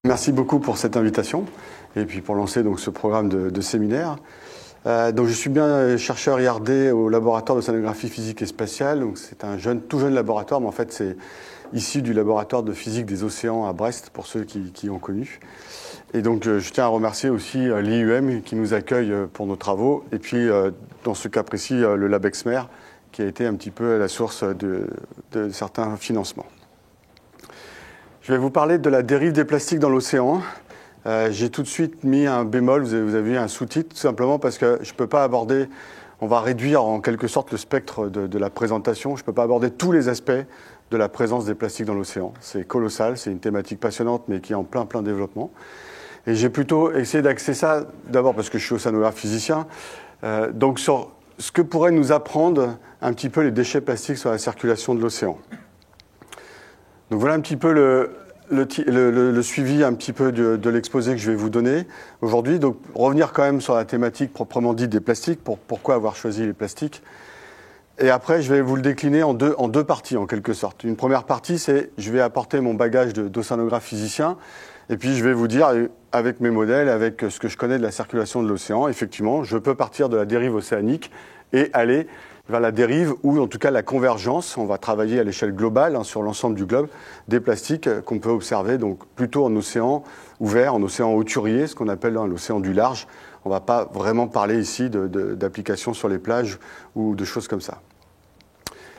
Merci beaucoup pour cette invitation et puis pour lancer donc ce programme de séminaire. Donc je suis bien chercheur IRD au laboratoire d'océanographie physique et spatiale. Donc c'est un tout jeune laboratoire, mais en fait c'est issu du laboratoire de physique des océans à Brest pour ceux qui ont connu. Et donc je tiens à remercier aussi l'IUM qui nous accueille pour nos travaux et puis dans ce cas précis le LabExmer qui a été un petit peu la source de certains financements. Je vais vous parler de la dérive des plastiques dans l'océan. J'ai tout de suite mis un bémol, vous avez vu un sous-titre, tout simplement parce que je ne peux pas aborder, on va réduire en quelque sorte le spectre de la présentation, je ne peux pas aborder tous les aspects de la présence des plastiques dans l'océan. C'est colossal, c'est une thématique passionnante mais qui est en plein développement. Et j'ai plutôt essayé d'axer ça, d'abord parce que je suis océanographe physicien, donc sur ce que pourraient nous apprendre un petit peu les déchets plastiques sur la circulation de l'océan. Donc voilà un petit peu le suivi un petit peu de l'exposé que je vais vous donner aujourd'hui. Donc revenir quand même sur la thématique proprement dite des plastiques, pourquoi avoir choisi les plastiques. Et après, je vais vous le décliner en deux parties en quelque sorte. Une première partie, c'est je vais apporter mon bagage d'océanographe physicien et puis je vais vous dire, avec mes modèles, avec ce que je connais de la circulation de l'océan, effectivement, je peux partir de la dérive océanique et aller vers la dérive ou en tout cas la convergence. On va travailler à l'échelle globale sur l'ensemble du globe des plastiques qu'on peut observer donc plutôt en océan ouvert, en océan hauturier, ce qu'on appelle l'océan du large. On ne va pas vraiment parler ici d'applications sur les plages ou de choses comme ça.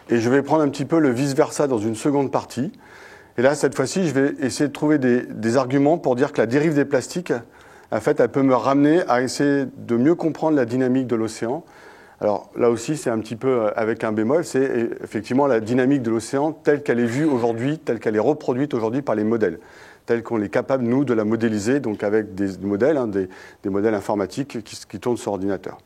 Et je vais prendre un petit peu le vice-versa dans une seconde partie. Et là, cette fois-ci, je vais essayer de trouver des arguments pour dire que la dérive des plastiques, en fait, elle peut me ramener à essayer de mieux comprendre la dynamique de l'océan. Alors là aussi, c'est un petit peu avec un bémol, c'est effectivement la dynamique de l'océan telle qu'elle est vue aujourd'hui, telle qu'elle est reproduite aujourd'hui par les modèles, telle qu'on est capable, nous, de la modéliser, donc avec des modèles, des modèles informatiques qui tournent sur ordinateur.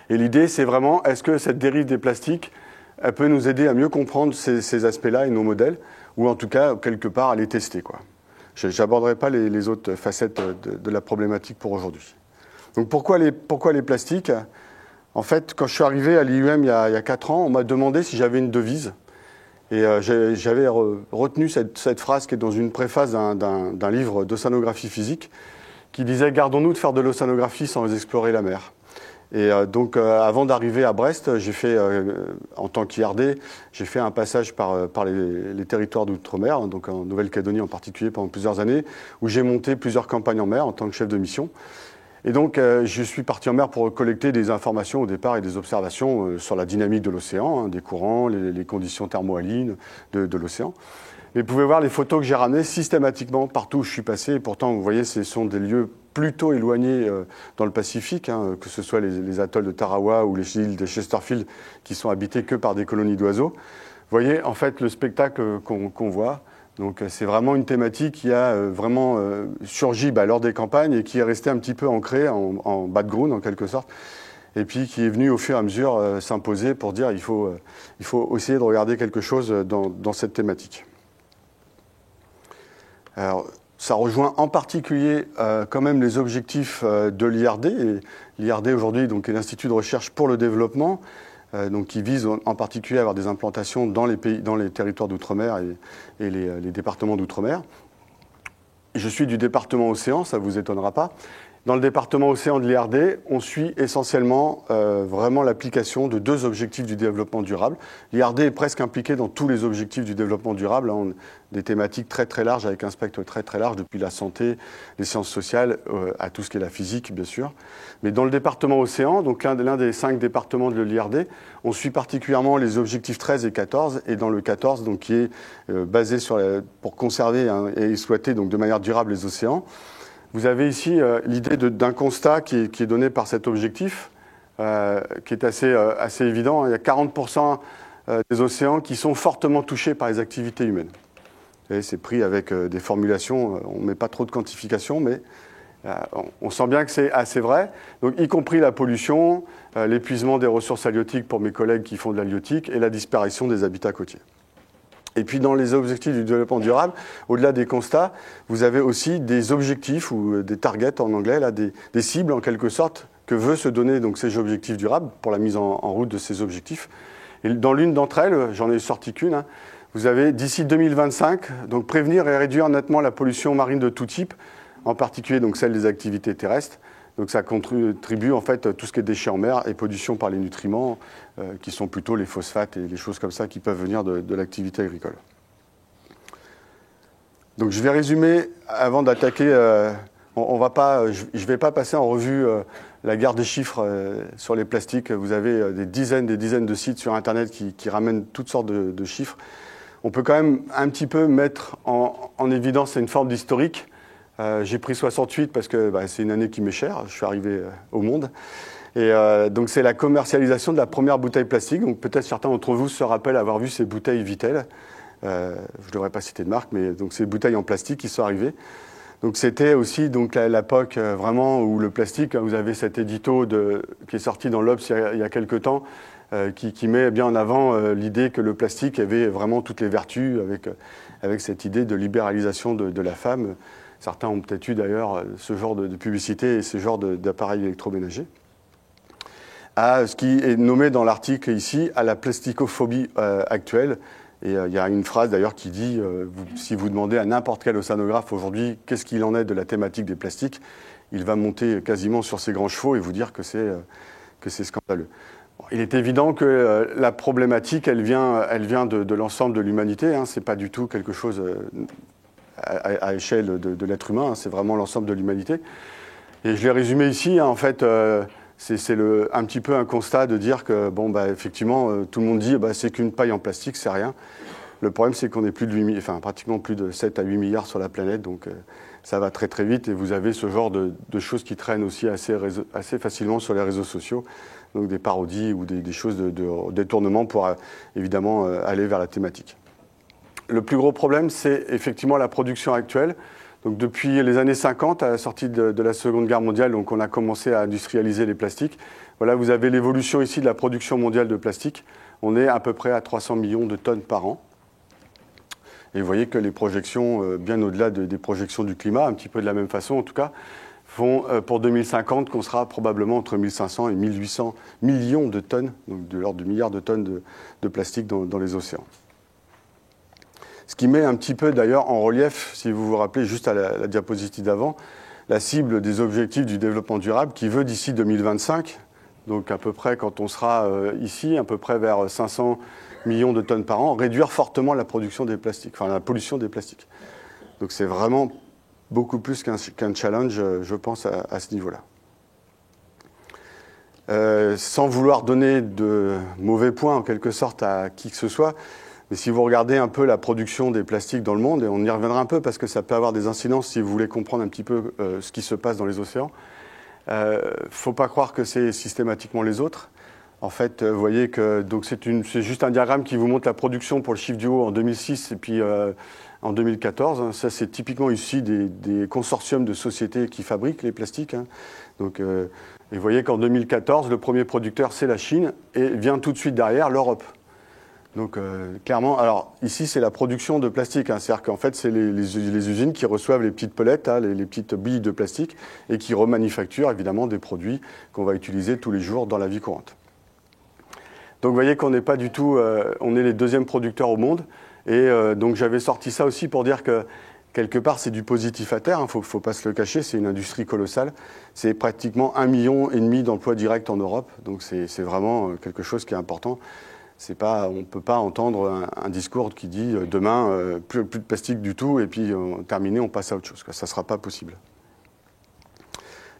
Et l'idée, c'est vraiment, est-ce que cette dérive des plastiques, elle peut nous aider à mieux comprendre ces aspects-là et nos modèles, ou en tout cas, quelque part, à les tester, quoi. Je n'aborderai pas les autres facettes de la problématique pour aujourd'hui. Donc pourquoi les plastiques ? En fait, quand je suis arrivé à l'IUM il y a 4 ans, on m'a demandé si j'avais une devise. Et j'avais retenu cette phrase qui est dans une préface d'un livre d'océanographie physique qui disait « Gardons-nous de faire de l'océanographie sans explorer la mer ». Et donc, avant d'arriver à Brest, j'ai fait, en tant qu'IRD, j'ai fait un passage par les territoires d'outre-mer, donc en Nouvelle-Calédonie en particulier pendant plusieurs années, où j'ai monté plusieurs campagnes en mer en tant que chef de mission. Et donc, je suis parti en mer pour collecter des informations au départ et des observations sur la dynamique de l'océan, des courants, les conditions thermohalines de l'océan. Et vous pouvez voir les photos que j'ai ramenées systématiquement partout où je suis passé. Et pourtant, vous voyez, ce sont des lieux plutôt éloignés dans le Pacifique, que ce soit les atolls de Tarawa ou les îles de Chesterfield qui sont habitées que par des colonies d'oiseaux. Vous voyez, en fait, le spectacle qu'on voit. Donc c'est vraiment une thématique qui a vraiment surgi lors des campagnes et qui est restée un petit peu ancrée en background en quelque sorte, et puis qui est venue au fur et à mesure s'imposer pour dire il faut essayer de regarder quelque chose dans cette thématique. Alors ça rejoint en particulier quand même les objectifs de l'IRD. Et l'IRD aujourd'hui donc, est l'Institut de recherche pour le développement, donc qui vise en particulier à avoir des implantations dans les territoires d'outre-mer et les départements d'outre-mer. Je suis du département Océan, ça ne vous étonnera pas. Dans le département Océan de l'IRD, on suit essentiellement vraiment l'application de 2 objectifs du développement durable. L'IRD est presque impliqué dans tous les objectifs du développement durable, des thématiques très très larges, avec un spectre très très large, depuis la santé, les sciences sociales, à tout ce qui est la physique, bien sûr. Mais dans le département Océan, donc l'un des 5 départements de l'IRD, on suit particulièrement les objectifs 13 et 14, et dans le 14, donc, qui est basé pour conserver et exploiter donc, de manière durable les océans. Vous avez ici l'idée d'un constat qui est donné par cet objectif, qui est assez évident. Il y a 40% des océans qui sont fortement touchés par les activités humaines. Et c'est pris avec des formulations, on ne met pas trop de quantification, mais on sent bien que c'est assez vrai. Donc, y compris la pollution, l'épuisement des ressources halieutiques pour mes collègues qui font de l'halieutique et la disparition des habitats côtiers. Et puis dans les objectifs du développement durable, au-delà des constats, vous avez aussi des objectifs ou des targets en anglais, là, des cibles en quelque sorte que veut se donner donc, ces objectifs durables pour la mise en route de ces objectifs. Et dans l'une d'entre elles, j'en ai sorti qu'une, vous avez d'ici 2025, donc prévenir et réduire nettement la pollution marine de tout type, en particulier donc celle des activités terrestres. Donc ça contribue en fait tout ce qui est déchets en mer et pollution par les nutriments, qui sont plutôt les phosphates et les choses comme ça qui peuvent venir de l'activité agricole. Donc je vais résumer avant d'attaquer. Je ne vais pas passer en revue la guerre des chiffres sur les plastiques. Vous avez des dizaines de sites sur Internet qui ramènent toutes sortes de chiffres. On peut quand même un petit peu mettre en évidence une forme d'historique. J'ai pris 68 parce que c'est une année qui m'est chère. Je suis arrivé au monde. Et donc c'est la commercialisation de la première bouteille plastique. Donc peut-être certains d'entre vous se rappellent avoir vu ces bouteilles Vitel. Je ne devrais pas citer de marque, mais donc ces bouteilles en plastique qui sont arrivées. Donc c'était aussi donc l'époque vraiment où le plastique, vous avez cet édito qui est sorti dans l'Obs il y a quelques temps, qui met bien en avant l'idée que le plastique avait vraiment toutes les vertus avec cette idée de libéralisation de la femme. Certains ont peut-être eu d'ailleurs ce genre de publicité et ce genre d'appareils électroménagers. À ce qui est nommé dans l'article ici, à la plasticophobie actuelle. Et il y a une phrase d'ailleurs qui dit si vous demandez à n'importe quel océanographe aujourd'hui qu'est-ce qu'il en est de la thématique des plastiques, il va monter quasiment sur ses grands chevaux et vous dire que c'est scandaleux. Bon, il est évident que la problématique, elle vient de l'ensemble de l'humanité. Hein, c'est pas du tout quelque chose à échelle de l'être humain. Hein, c'est vraiment l'ensemble de l'humanité. Et je l'ai résumé ici. Hein, en fait, c'est un petit peu un constat de dire que, effectivement, tout le monde dit c'est qu'une paille en plastique, c'est rien. Le problème, c'est qu'on est pratiquement plus de 7 à 8 milliards sur la planète, donc ça va très très vite et vous avez ce genre de choses qui traînent aussi assez facilement sur les réseaux sociaux, donc des parodies ou des choses de détournement pour évidemment aller vers la thématique. Le plus gros problème, c'est effectivement la production actuelle. Donc depuis les années 50, à la sortie de la Seconde Guerre mondiale, donc on a commencé à industrialiser les plastiques. Voilà, vous avez l'évolution ici de la production mondiale de plastique. On est à peu près à 300 millions de tonnes par an. Et vous voyez que les projections, bien au-delà des projections du climat, un petit peu de la même façon en tout cas, font pour 2050 qu'on sera probablement entre 1500 et 1800 millions de tonnes, donc de l'ordre de milliards de tonnes de plastique dans les océans. Ce qui met un petit peu d'ailleurs en relief, si vous vous rappelez juste à la diapositive d'avant, la cible des objectifs du développement durable qui veut d'ici 2025, donc à peu près quand on sera ici, à peu près vers 500 millions de tonnes par an, réduire fortement la production des plastiques, enfin la pollution des plastiques. Donc c'est vraiment beaucoup plus qu'un challenge, je pense, à ce niveau-là. Sans vouloir donner de mauvais points en quelque sorte à qui que ce soit, mais si vous regardez un peu la production des plastiques dans le monde, et on y reviendra un peu parce que ça peut avoir des incidences si vous voulez comprendre un petit peu ce qui se passe dans les océans, faut pas croire que c'est systématiquement les autres. En fait, vous voyez que c'est juste un diagramme qui vous montre la production pour le chiffre du haut en 2006 et puis en 2014. Ça, c'est typiquement ici des consortiums de sociétés qui fabriquent les plastiques. Hein. Donc, et vous voyez qu'en 2014, le premier producteur, c'est la Chine et vient tout de suite derrière l'Europe. Donc clairement, alors ici c'est la production de plastique, hein, c'est-à-dire qu'en fait c'est les usines qui reçoivent les petites pelettes, hein, les petites billes de plastique et qui remanufacturent évidemment des produits qu'on va utiliser tous les jours dans la vie courante. Donc vous voyez qu'on n'est pas du tout, on est les deuxièmes producteurs au monde et donc j'avais sorti ça aussi pour dire que quelque part c'est du positif à terre, hein, faut pas se le cacher, c'est une industrie colossale, c'est pratiquement 1,5 million d'emplois directs en Europe, donc c'est vraiment quelque chose qui est important. On ne peut pas entendre un discours qui dit demain plus de plastique du tout et puis terminé, on passe à autre chose. Ça ne sera pas possible.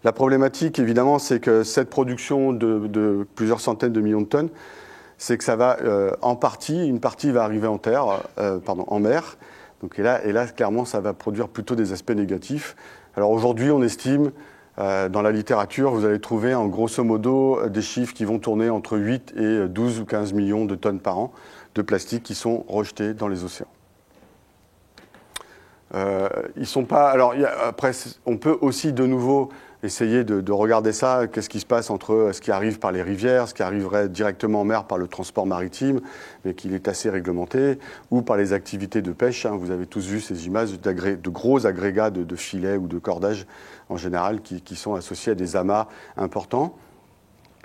La problématique, évidemment, c'est que cette production de plusieurs centaines de millions de tonnes, c'est que ça va une partie va arriver en mer. Donc, et là, clairement, ça va produire plutôt des aspects négatifs. Alors aujourd'hui, on estime dans la littérature, vous allez trouver en grosso modo des chiffres qui vont tourner entre 8 et 12 ou 15 millions de tonnes par an de plastique qui sont rejetés dans les océans. Ils sont pas. Alors après, on peut aussi de nouveau essayer de regarder ça. Qu'est-ce qui se passe entre ce qui arrive par les rivières, ce qui arriverait directement en mer par le transport maritime, mais qu'il est assez réglementé, ou par les activités de pêche. Hein. Vous avez tous vu ces images de gros agrégats de filets ou de cordages en général qui sont associés à des amas importants.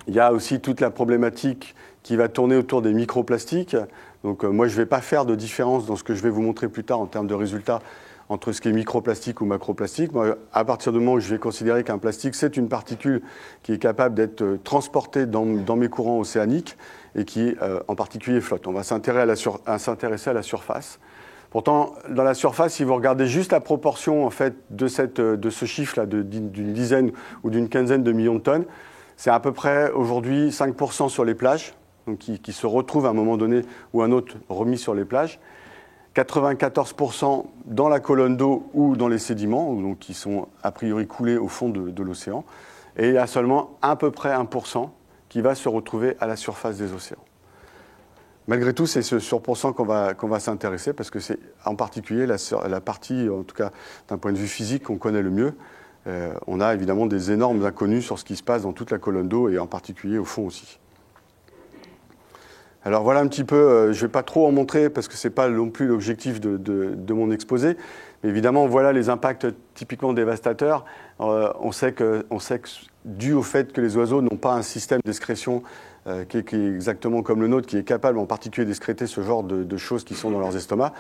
Il y a aussi toute la problématique qui va tourner autour des microplastiques. Donc moi, je ne vais pas faire de différence dans ce que je vais vous montrer plus tard en termes de résultats entre ce qui est microplastique ou macroplastique. Moi, à partir du moment où je vais considérer qu'un plastique, c'est une particule qui est capable d'être transportée dans mes courants océaniques et qui, en particulier, flotte. On va s'intéresser à la surface. Pourtant, dans la surface, si vous regardez juste la proportion en fait, de ce chiffre-là, d'une dizaine ou d'une quinzaine de millions de tonnes, c'est à peu près aujourd'hui 5% sur les plages, donc qui se retrouvent à un moment donné ou un autre remis sur les plages. 94% dans la colonne d'eau ou dans les sédiments, donc qui sont a priori coulés au fond de l'océan. Et il y a seulement à peu près 1% qui va se retrouver à la surface des océans. Malgré tout, c'est ce surpourcent qu'on va s'intéresser parce que c'est en particulier la partie, en tout cas d'un point de vue physique, qu'on connaît le mieux. On a évidemment des énormes inconnus sur ce qui se passe dans toute la colonne d'eau et en particulier au fond aussi. Alors voilà un petit peu, je ne vais pas trop en montrer parce que ce n'est pas non plus l'objectif de mon exposé. Mais évidemment, voilà les impacts typiquement dévastateurs. On sait que, dû au fait que les oiseaux n'ont pas un système d'excrétion qui est exactement comme le nôtre, qui est capable en particulier d'excréter ce genre de choses qui sont dans leurs estomacs,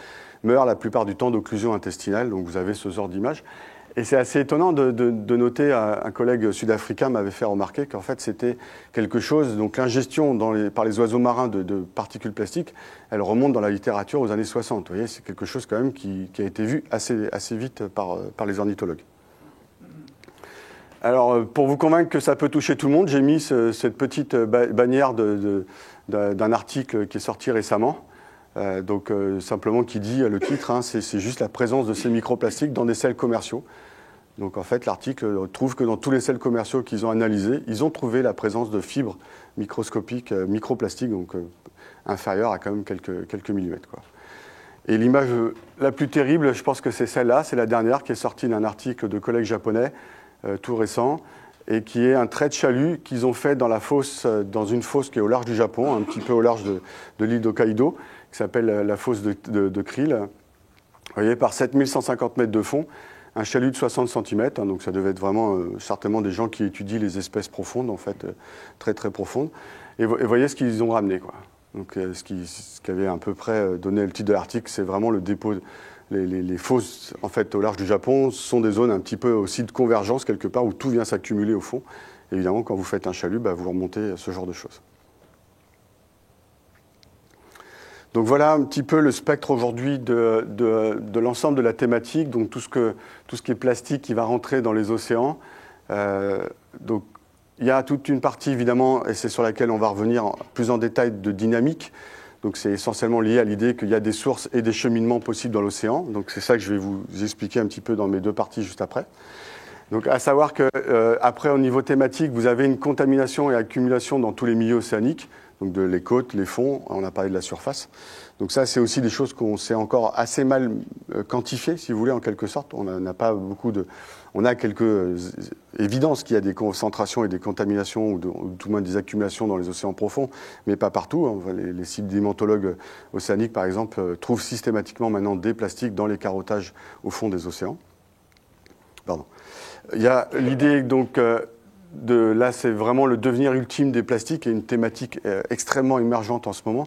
meurent la plupart du temps d'occlusion intestinale. Donc vous avez ce genre d'image. Et c'est assez étonnant de noter, un collègue sud-africain m'avait fait remarquer qu'en fait c'était quelque chose, donc l'ingestion par les oiseaux marins de particules plastiques, elle remonte dans la littérature aux années 60. Vous voyez, c'est quelque chose quand même qui a été vu assez vite par les ornithologues. Alors, pour vous convaincre que ça peut toucher tout le monde, j'ai mis cette petite bannière d'un article qui est sorti récemment. Simplement qui dit, le titre, hein, c'est juste la présence de ces microplastiques dans des sels commerciaux. Donc en fait, l'article trouve que dans tous les sels commerciaux qu'ils ont analysés, ils ont trouvé la présence de fibres microscopiques, microplastiques, donc inférieures à quand même quelques millimètres, quoi. Et l'image la plus terrible, je pense que c'est celle-là, c'est la dernière qui est sortie d'un article de collègues japonais, tout récent, et qui est un trait de chalut qu'ils ont fait dans une fosse qui est au large du Japon, un petit peu au large de l'île d'Hokkaido, qui s'appelle la fosse de Krill. Vous voyez, par 7150 mètres de fond, un chalut de 60 cm, hein, donc ça devait être vraiment certainement des gens qui étudient les espèces profondes, en fait, très très profondes. Et voyez ce qu'ils ont ramené, quoi. Donc ce qui avait à peu près donné le titre de l'article, c'est vraiment le dépôt. Les fosses, en fait, au large du Japon, sont des zones un petit peu aussi de convergence, quelque part, où tout vient s'accumuler au fond. Évidemment, quand vous faites un chalut, vous remontez ce genre de choses. Donc voilà un petit peu le spectre aujourd'hui de l'ensemble de la thématique, donc tout ce qui est plastique qui va rentrer dans les océans. Donc il y a toute une partie évidemment, et c'est sur laquelle on va revenir plus en détail, de dynamique. Donc c'est essentiellement lié à l'idée qu'il y a des sources et des cheminements possibles dans l'océan. Donc c'est ça que je vais vous expliquer un petit peu dans mes deux parties juste après. Donc à savoir que après au niveau thématique, vous avez une contamination et accumulation dans tous les milieux océaniques. Donc les côtes, les fonds, on a parlé de la surface. Donc ça, c'est aussi des choses qu'on sait encore assez mal quantifier, si vous voulez, en quelque sorte. On n'a pas beaucoup on a quelques évidences qu'il y a des concentrations et des contaminations, ou tout moins des accumulations dans les océans profonds, mais pas partout, hein. Les sédimentologues océaniques, par exemple, trouvent systématiquement maintenant des plastiques dans les carottages au fond des océans. Pardon. Il y a l'idée, donc... là, c'est vraiment le devenir ultime des plastiques et une thématique extrêmement émergente en ce moment.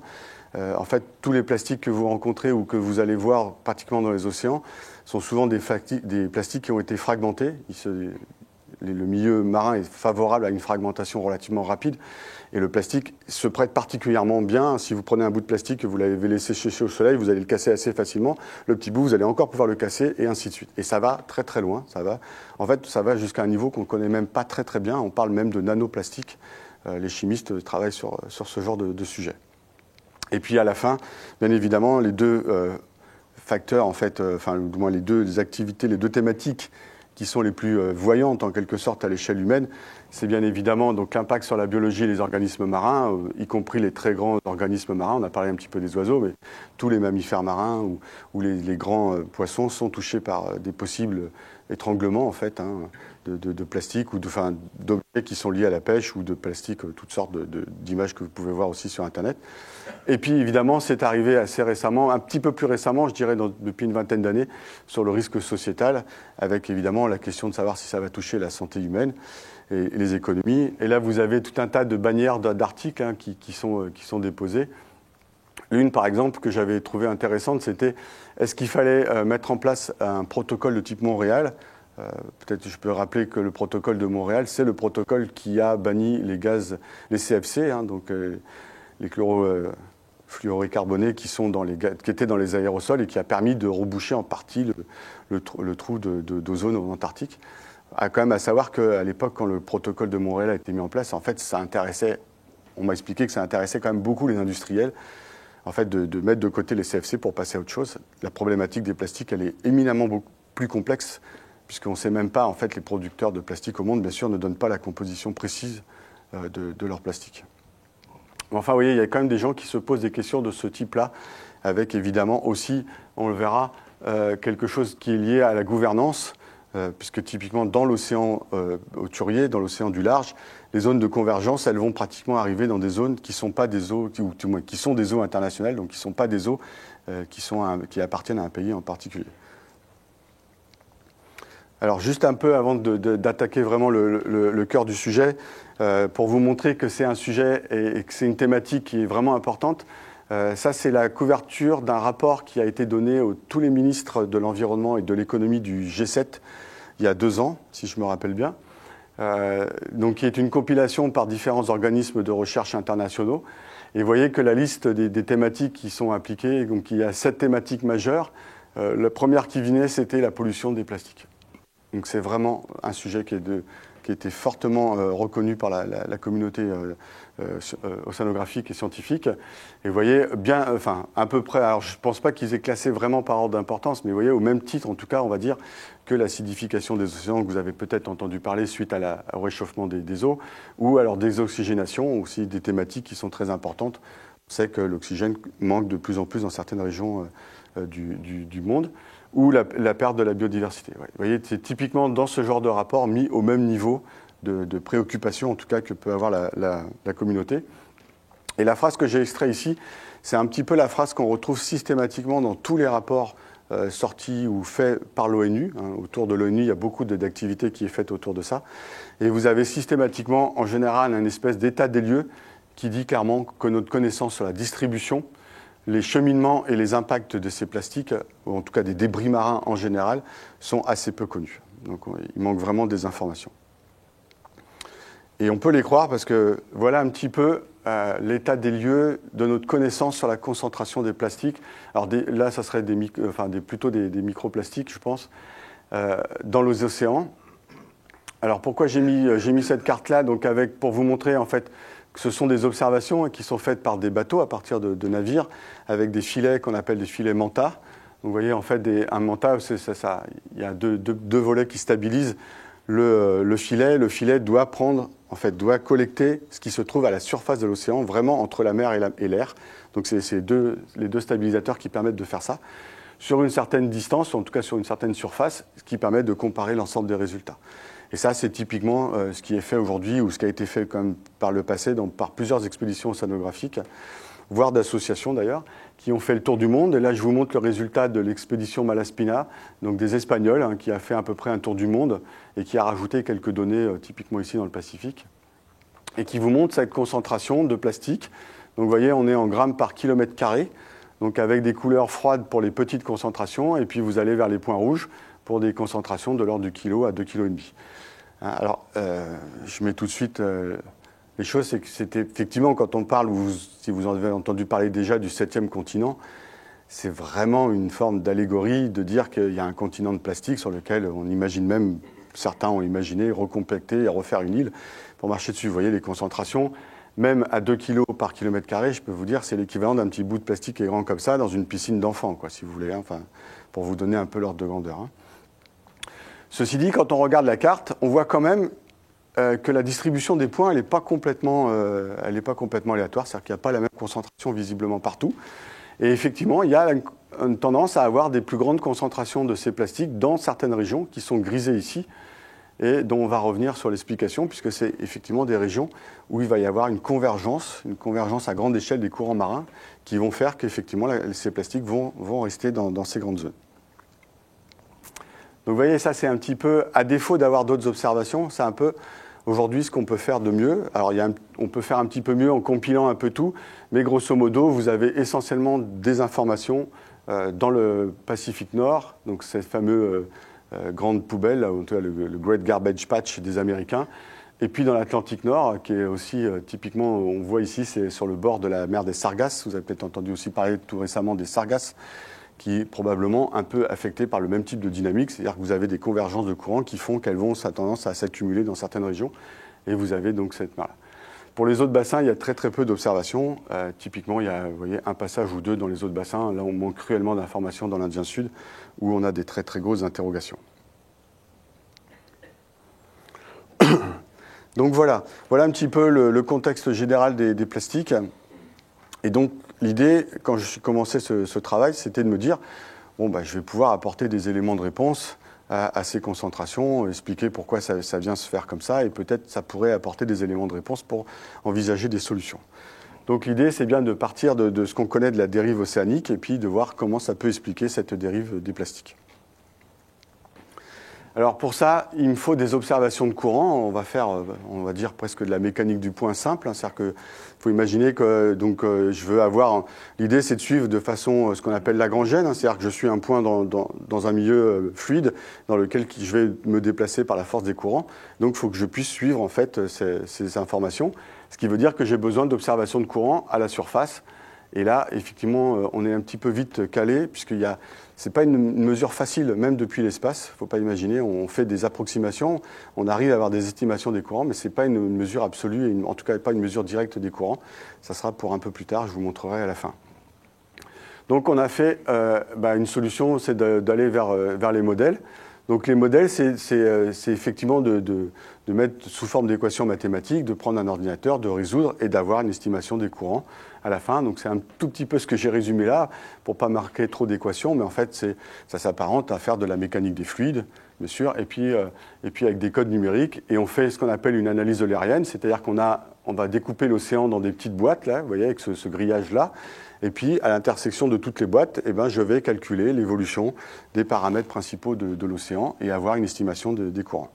En fait, tous les plastiques que vous rencontrez ou que vous allez voir pratiquement dans les océans sont souvent des plastiques qui ont été fragmentés. Le milieu marin est favorable à une fragmentation relativement rapide et le plastique se prête particulièrement bien. Si vous prenez un bout de plastique que vous l'avez laissé sécher au soleil, vous allez le casser assez facilement. Le petit bout, vous allez encore pouvoir le casser et ainsi de suite. Et ça va très très loin. En fait, ça va jusqu'à un niveau qu'on ne connaît même pas très très bien. On parle même de nanoplastique. Les chimistes travaillent sur ce genre de sujet. Et puis à la fin, bien évidemment, les deux facteurs, en fait, du moins les deux activités, les deux thématiques qui sont les plus voyantes en quelque sorte à l'échelle humaine, c'est bien évidemment donc l'impact sur la biologie et les organismes marins, y compris les très grands organismes marins. On a parlé un petit peu des oiseaux, mais tous les mammifères marins ou les grands poissons sont touchés par des possibles étranglements en fait, hein, de plastique ou d'objets qui sont liés à la pêche ou de plastique, toutes sortes d'images que vous pouvez voir aussi sur Internet. Et puis évidemment, c'est arrivé assez récemment, un petit peu plus récemment, je dirais depuis une vingtaine d'années, sur le risque sociétal, avec évidemment la question de savoir si ça va toucher la santé humaine et les économies. Et là, vous avez tout un tas de bannières d'articles hein, qui sont déposées. L'une, par exemple, que j'avais trouvée intéressante, c'était est-ce qu'il fallait mettre en place un protocole de type Montréal. Peut-être je peux rappeler que le protocole de Montréal, c'est le protocole qui a banni les gaz, les CFC, donc les chlorofluorocarbonés qui étaient dans les aérosols et qui a permis de reboucher en partie le trou d'ozone en Antarctique. Quand même à savoir qu'à l'époque, quand le protocole de Montréal a été mis en place, en fait, on m'a expliqué que ça intéressait quand même beaucoup les industriels, en fait, de mettre de côté les CFC pour passer à autre chose. La problématique des plastiques, elle est éminemment beaucoup plus complexe, puisqu'on ne sait même pas, en fait, les producteurs de plastique au monde, bien sûr, ne donnent pas la composition précise de leur plastique. Enfin, vous voyez, il y a quand même des gens qui se posent des questions de ce type-là, avec évidemment aussi, on le verra, quelque chose qui est lié à la gouvernance, puisque typiquement dans l'océan hauturier, dans l'océan du large, les zones de convergence, elles vont pratiquement arriver dans des zones qui sont pas des eaux, qui sont des eaux internationales, donc qui ne sont pas des eaux qui appartiennent à un pays en particulier. Alors juste un peu avant d'attaquer vraiment le cœur du sujet, pour vous montrer que c'est un sujet et que c'est une thématique qui est vraiment importante, ça c'est la couverture d'un rapport qui a été donné à tous les ministres de l'environnement et de l'économie du G7 il y a 2 ans, si je me rappelle bien. Donc qui est une compilation par différents organismes de recherche internationaux. Et vous voyez que la liste des thématiques qui sont appliquées, donc il y a 7 thématiques majeures. La première qui venait, c'était la pollution des plastiques. Donc c'est vraiment un sujet qui a été fortement reconnu par la communauté océanographique et scientifique. Et vous voyez, à peu près, alors je ne pense pas qu'ils aient classé vraiment par ordre d'importance, mais vous voyez, au même titre, en tout cas, on va dire que l'acidification des océans, que vous avez peut-être entendu parler suite au réchauffement des eaux, ou alors désoxygénation, aussi des thématiques qui sont très importantes. On sait que l'oxygène manque de plus en plus dans certaines régions du monde, ou la perte de la biodiversité. Ouais. Vous voyez, c'est typiquement dans ce genre de rapport mis au même niveau de préoccupation, en tout cas, que peut avoir la communauté. Et la phrase que j'ai extraite ici, c'est un petit peu la phrase qu'on retrouve systématiquement dans tous les rapports sortis ou faits par l'ONU. Autour de l'ONU, il y a beaucoup d'activités qui est faite autour de ça. Et vous avez systématiquement, en général, un espèce d'état des lieux qui dit clairement que notre connaissance sur la distribution, les cheminements et les impacts de ces plastiques, ou en tout cas des débris marins en général, sont assez peu connus. Donc il manque vraiment des informations. Et on peut les croire parce que voilà un petit peu l'état des lieux de notre connaissance sur la concentration des plastiques. Alors là, ça serait plutôt des microplastiques, je pense, dans les océans. Alors pourquoi j'ai mis cette carte-là, donc pour vous montrer en fait que ce sont des observations qui sont faites par des bateaux à partir de navires avec des filets qu'on appelle des filets manta. Donc vous voyez en fait un manta, il y a deux volets qui stabilisent le filet. Le filet doit collecter ce qui se trouve à la surface de l'océan, vraiment entre la mer et l'air. Donc c'est les deux stabilisateurs qui permettent de faire ça sur une certaine distance, ou en tout cas sur une certaine surface, ce qui permet de comparer l'ensemble des résultats. Et ça, c'est typiquement ce qui est fait aujourd'hui, ou ce qui a été fait quand même par le passé, par plusieurs expéditions océanographiques, voire d'associations d'ailleurs, qui ont fait le tour du monde. Et là, je vous montre le résultat de l'expédition Malaspina, donc des Espagnols, qui a fait à peu près un tour du monde et qui a rajouté quelques données, typiquement ici dans le Pacifique, et qui vous montre cette concentration de plastique. Donc vous voyez, on est en grammes par kilomètre carré, donc avec des couleurs froides pour les petites concentrations, et puis vous allez vers les points rouges pour des concentrations de l'ordre du kilo à 2,5 kg. Alors, je mets tout de suite les choses, c'est que c'était effectivement, quand on parle, si vous en avez entendu parler déjà du 7e continent, c'est vraiment une forme d'allégorie de dire qu'il y a un continent de plastique sur lequel on imagine même, certains ont imaginé, recompacter et refaire une île pour marcher dessus. Vous voyez les concentrations, même à 2 kg par kilomètre carré, je peux vous dire, c'est l'équivalent d'un petit bout de plastique qui est grand comme ça dans une piscine d'enfants, si vous voulez, pour vous donner un peu l'ordre de grandeur. Ceci dit, quand on regarde la carte, on voit quand même que la distribution des points, elle n'est pas complètement aléatoire, c'est-à-dire qu'il n'y a pas la même concentration visiblement partout. Et effectivement, il y a une tendance à avoir des plus grandes concentrations de ces plastiques dans certaines régions qui sont grisées ici, et dont on va revenir sur l'explication, puisque c'est effectivement des régions où il va y avoir une convergence à grande échelle des courants marins, qui vont faire qu'effectivement ces plastiques vont rester dans ces grandes zones. Donc vous voyez, ça c'est un petit peu, à défaut d'avoir d'autres observations, c'est un peu, aujourd'hui ce qu'on peut faire de mieux. Alors on peut faire un petit peu mieux en compilant un peu tout, mais grosso modo, vous avez essentiellement des informations dans le Pacifique Nord, donc cette fameuse grande poubelle, là, le Great Garbage Patch des Américains, et puis dans l'Atlantique Nord, qui est aussi typiquement, on voit ici, c'est sur le bord de la mer des Sargasses. Vous avez peut-être entendu aussi parler tout récemment des Sargasses, qui est probablement un peu affectée par le même type de dynamique, c'est-à-dire que vous avez des convergences de courants qui font qu'elles vont tendance à s'accumuler dans certaines régions, et vous avez donc cette mer-là. Pour les autres bassins, il y a très très peu d'observations. Typiquement, il y a, vous voyez, un passage ou deux dans les autres bassins. Là, on manque cruellement d'informations dans l'Indien Sud, où on a des très très grosses interrogations. Donc voilà un petit peu le contexte général des plastiques. Et donc l'idée, quand j'ai commencé ce travail, c'était de me dire, bon, je vais pouvoir apporter des éléments de réponse à ces concentrations, expliquer pourquoi ça vient se faire comme ça, et peut-être ça pourrait apporter des éléments de réponse pour envisager des solutions. Donc l'idée, c'est bien de partir de ce qu'on connaît de la dérive océanique, et puis de voir comment ça peut expliquer cette dérive des plastiques. Alors pour ça, il me faut des observations de courant. On va faire, on va dire presque de la mécanique du point simple. C'est-à-dire qu'il faut imaginer que je veux avoir. L'idée, c'est de suivre de façon ce qu'on appelle lagrangienne. C'est-à-dire que je suis un point dans un milieu fluide dans lequel je vais me déplacer par la force des courants. Donc il faut que je puisse suivre en fait ces informations. Ce qui veut dire que j'ai besoin d'observations de courant à la surface. Et là, effectivement, on est un petit peu vite calé, puisqu'il y a. Ce n'est pas une mesure facile, même depuis l'espace. Il ne faut pas imaginer, on fait des approximations, on arrive à avoir des estimations des courants, mais ce n'est pas une mesure absolue, et en tout cas pas une mesure directe des courants. Ça sera pour un peu plus tard, je vous montrerai à la fin. Donc on a fait une solution, c'est d'aller vers les modèles. Donc les modèles, c'est effectivement de mettre sous forme d'équations mathématiques, de prendre un ordinateur, de résoudre et d'avoir une estimation des courants à la fin. Donc c'est un tout petit peu ce que j'ai résumé là, pour ne pas marquer trop d'équations, mais en fait ça s'apparente à faire de la mécanique des fluides, bien sûr, et puis avec des codes numériques. Et on fait ce qu'on appelle une analyse eulérienne, c'est-à-dire qu'on va découper l'océan dans des petites boîtes, là, vous voyez, avec ce grillage-là. Et puis, à l'intersection de toutes les boîtes, je vais calculer l'évolution des paramètres principaux de l'océan et avoir une estimation des courants.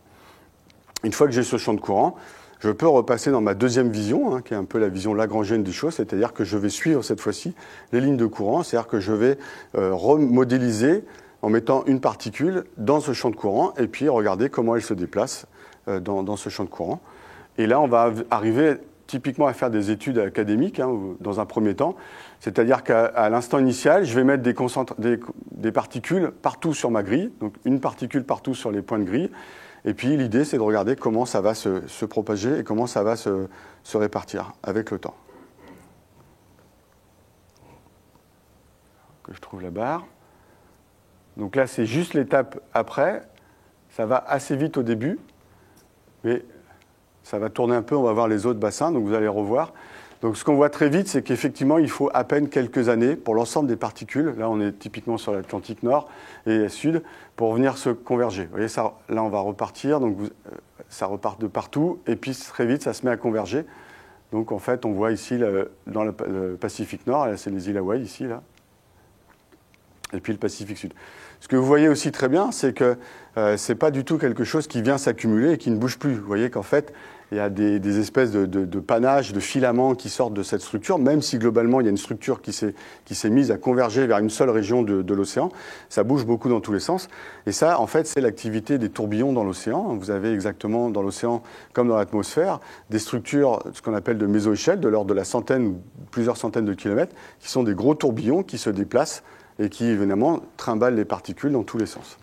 Une fois que j'ai ce champ de courant, je peux repasser dans ma deuxième vision, qui est un peu la vision lagrangienne des choses, c'est-à-dire que je vais suivre cette fois-ci les lignes de courant, c'est-à-dire que je vais remodéliser en mettant une particule dans ce champ de courant et puis regarder comment elle se déplace dans ce champ de courant. Et là, on va arriver typiquement à faire des études académiques dans un premier temps, c'est-à-dire qu'à l'instant initial, je vais mettre des particules partout sur ma grille, donc une particule partout sur les points de grille, et puis l'idée c'est de regarder comment ça va se propager et comment ça va se répartir avec le temps. Que je trouve la barre. Donc là c'est juste l'étape après, ça va assez vite au début, mais ça va tourner un peu, on va voir les autres bassins, donc vous allez revoir. Donc ce qu'on voit très vite, c'est qu'effectivement, il faut à peine quelques années pour l'ensemble des particules, là on est typiquement sur l'Atlantique Nord et Sud, pour venir se converger. Vous voyez, ça, là on va repartir, donc ça repart de partout, et puis très vite, ça se met à converger. Donc en fait, on voit ici, dans le Pacifique Nord, là c'est les îles Hawaï, ici, là, et puis le Pacifique Sud. Ce que vous voyez aussi très bien, c'est que ce n'est pas du tout quelque chose qui vient s'accumuler et qui ne bouge plus. Vous voyez qu'en fait, il y a des espèces de panaches, de filaments qui sortent de cette structure, même si globalement, il y a une structure qui s'est mise à converger vers une seule région de l'océan. Ça bouge beaucoup dans tous les sens. Et ça, en fait, c'est l'activité des tourbillons dans l'océan. Vous avez exactement dans l'océan, comme dans l'atmosphère, des structures, ce qu'on appelle de mésoéchelles, de l'ordre de la centaine ou plusieurs centaines de kilomètres, qui sont des gros tourbillons qui se déplacent et qui, évidemment, trimballent les particules dans tous les sens.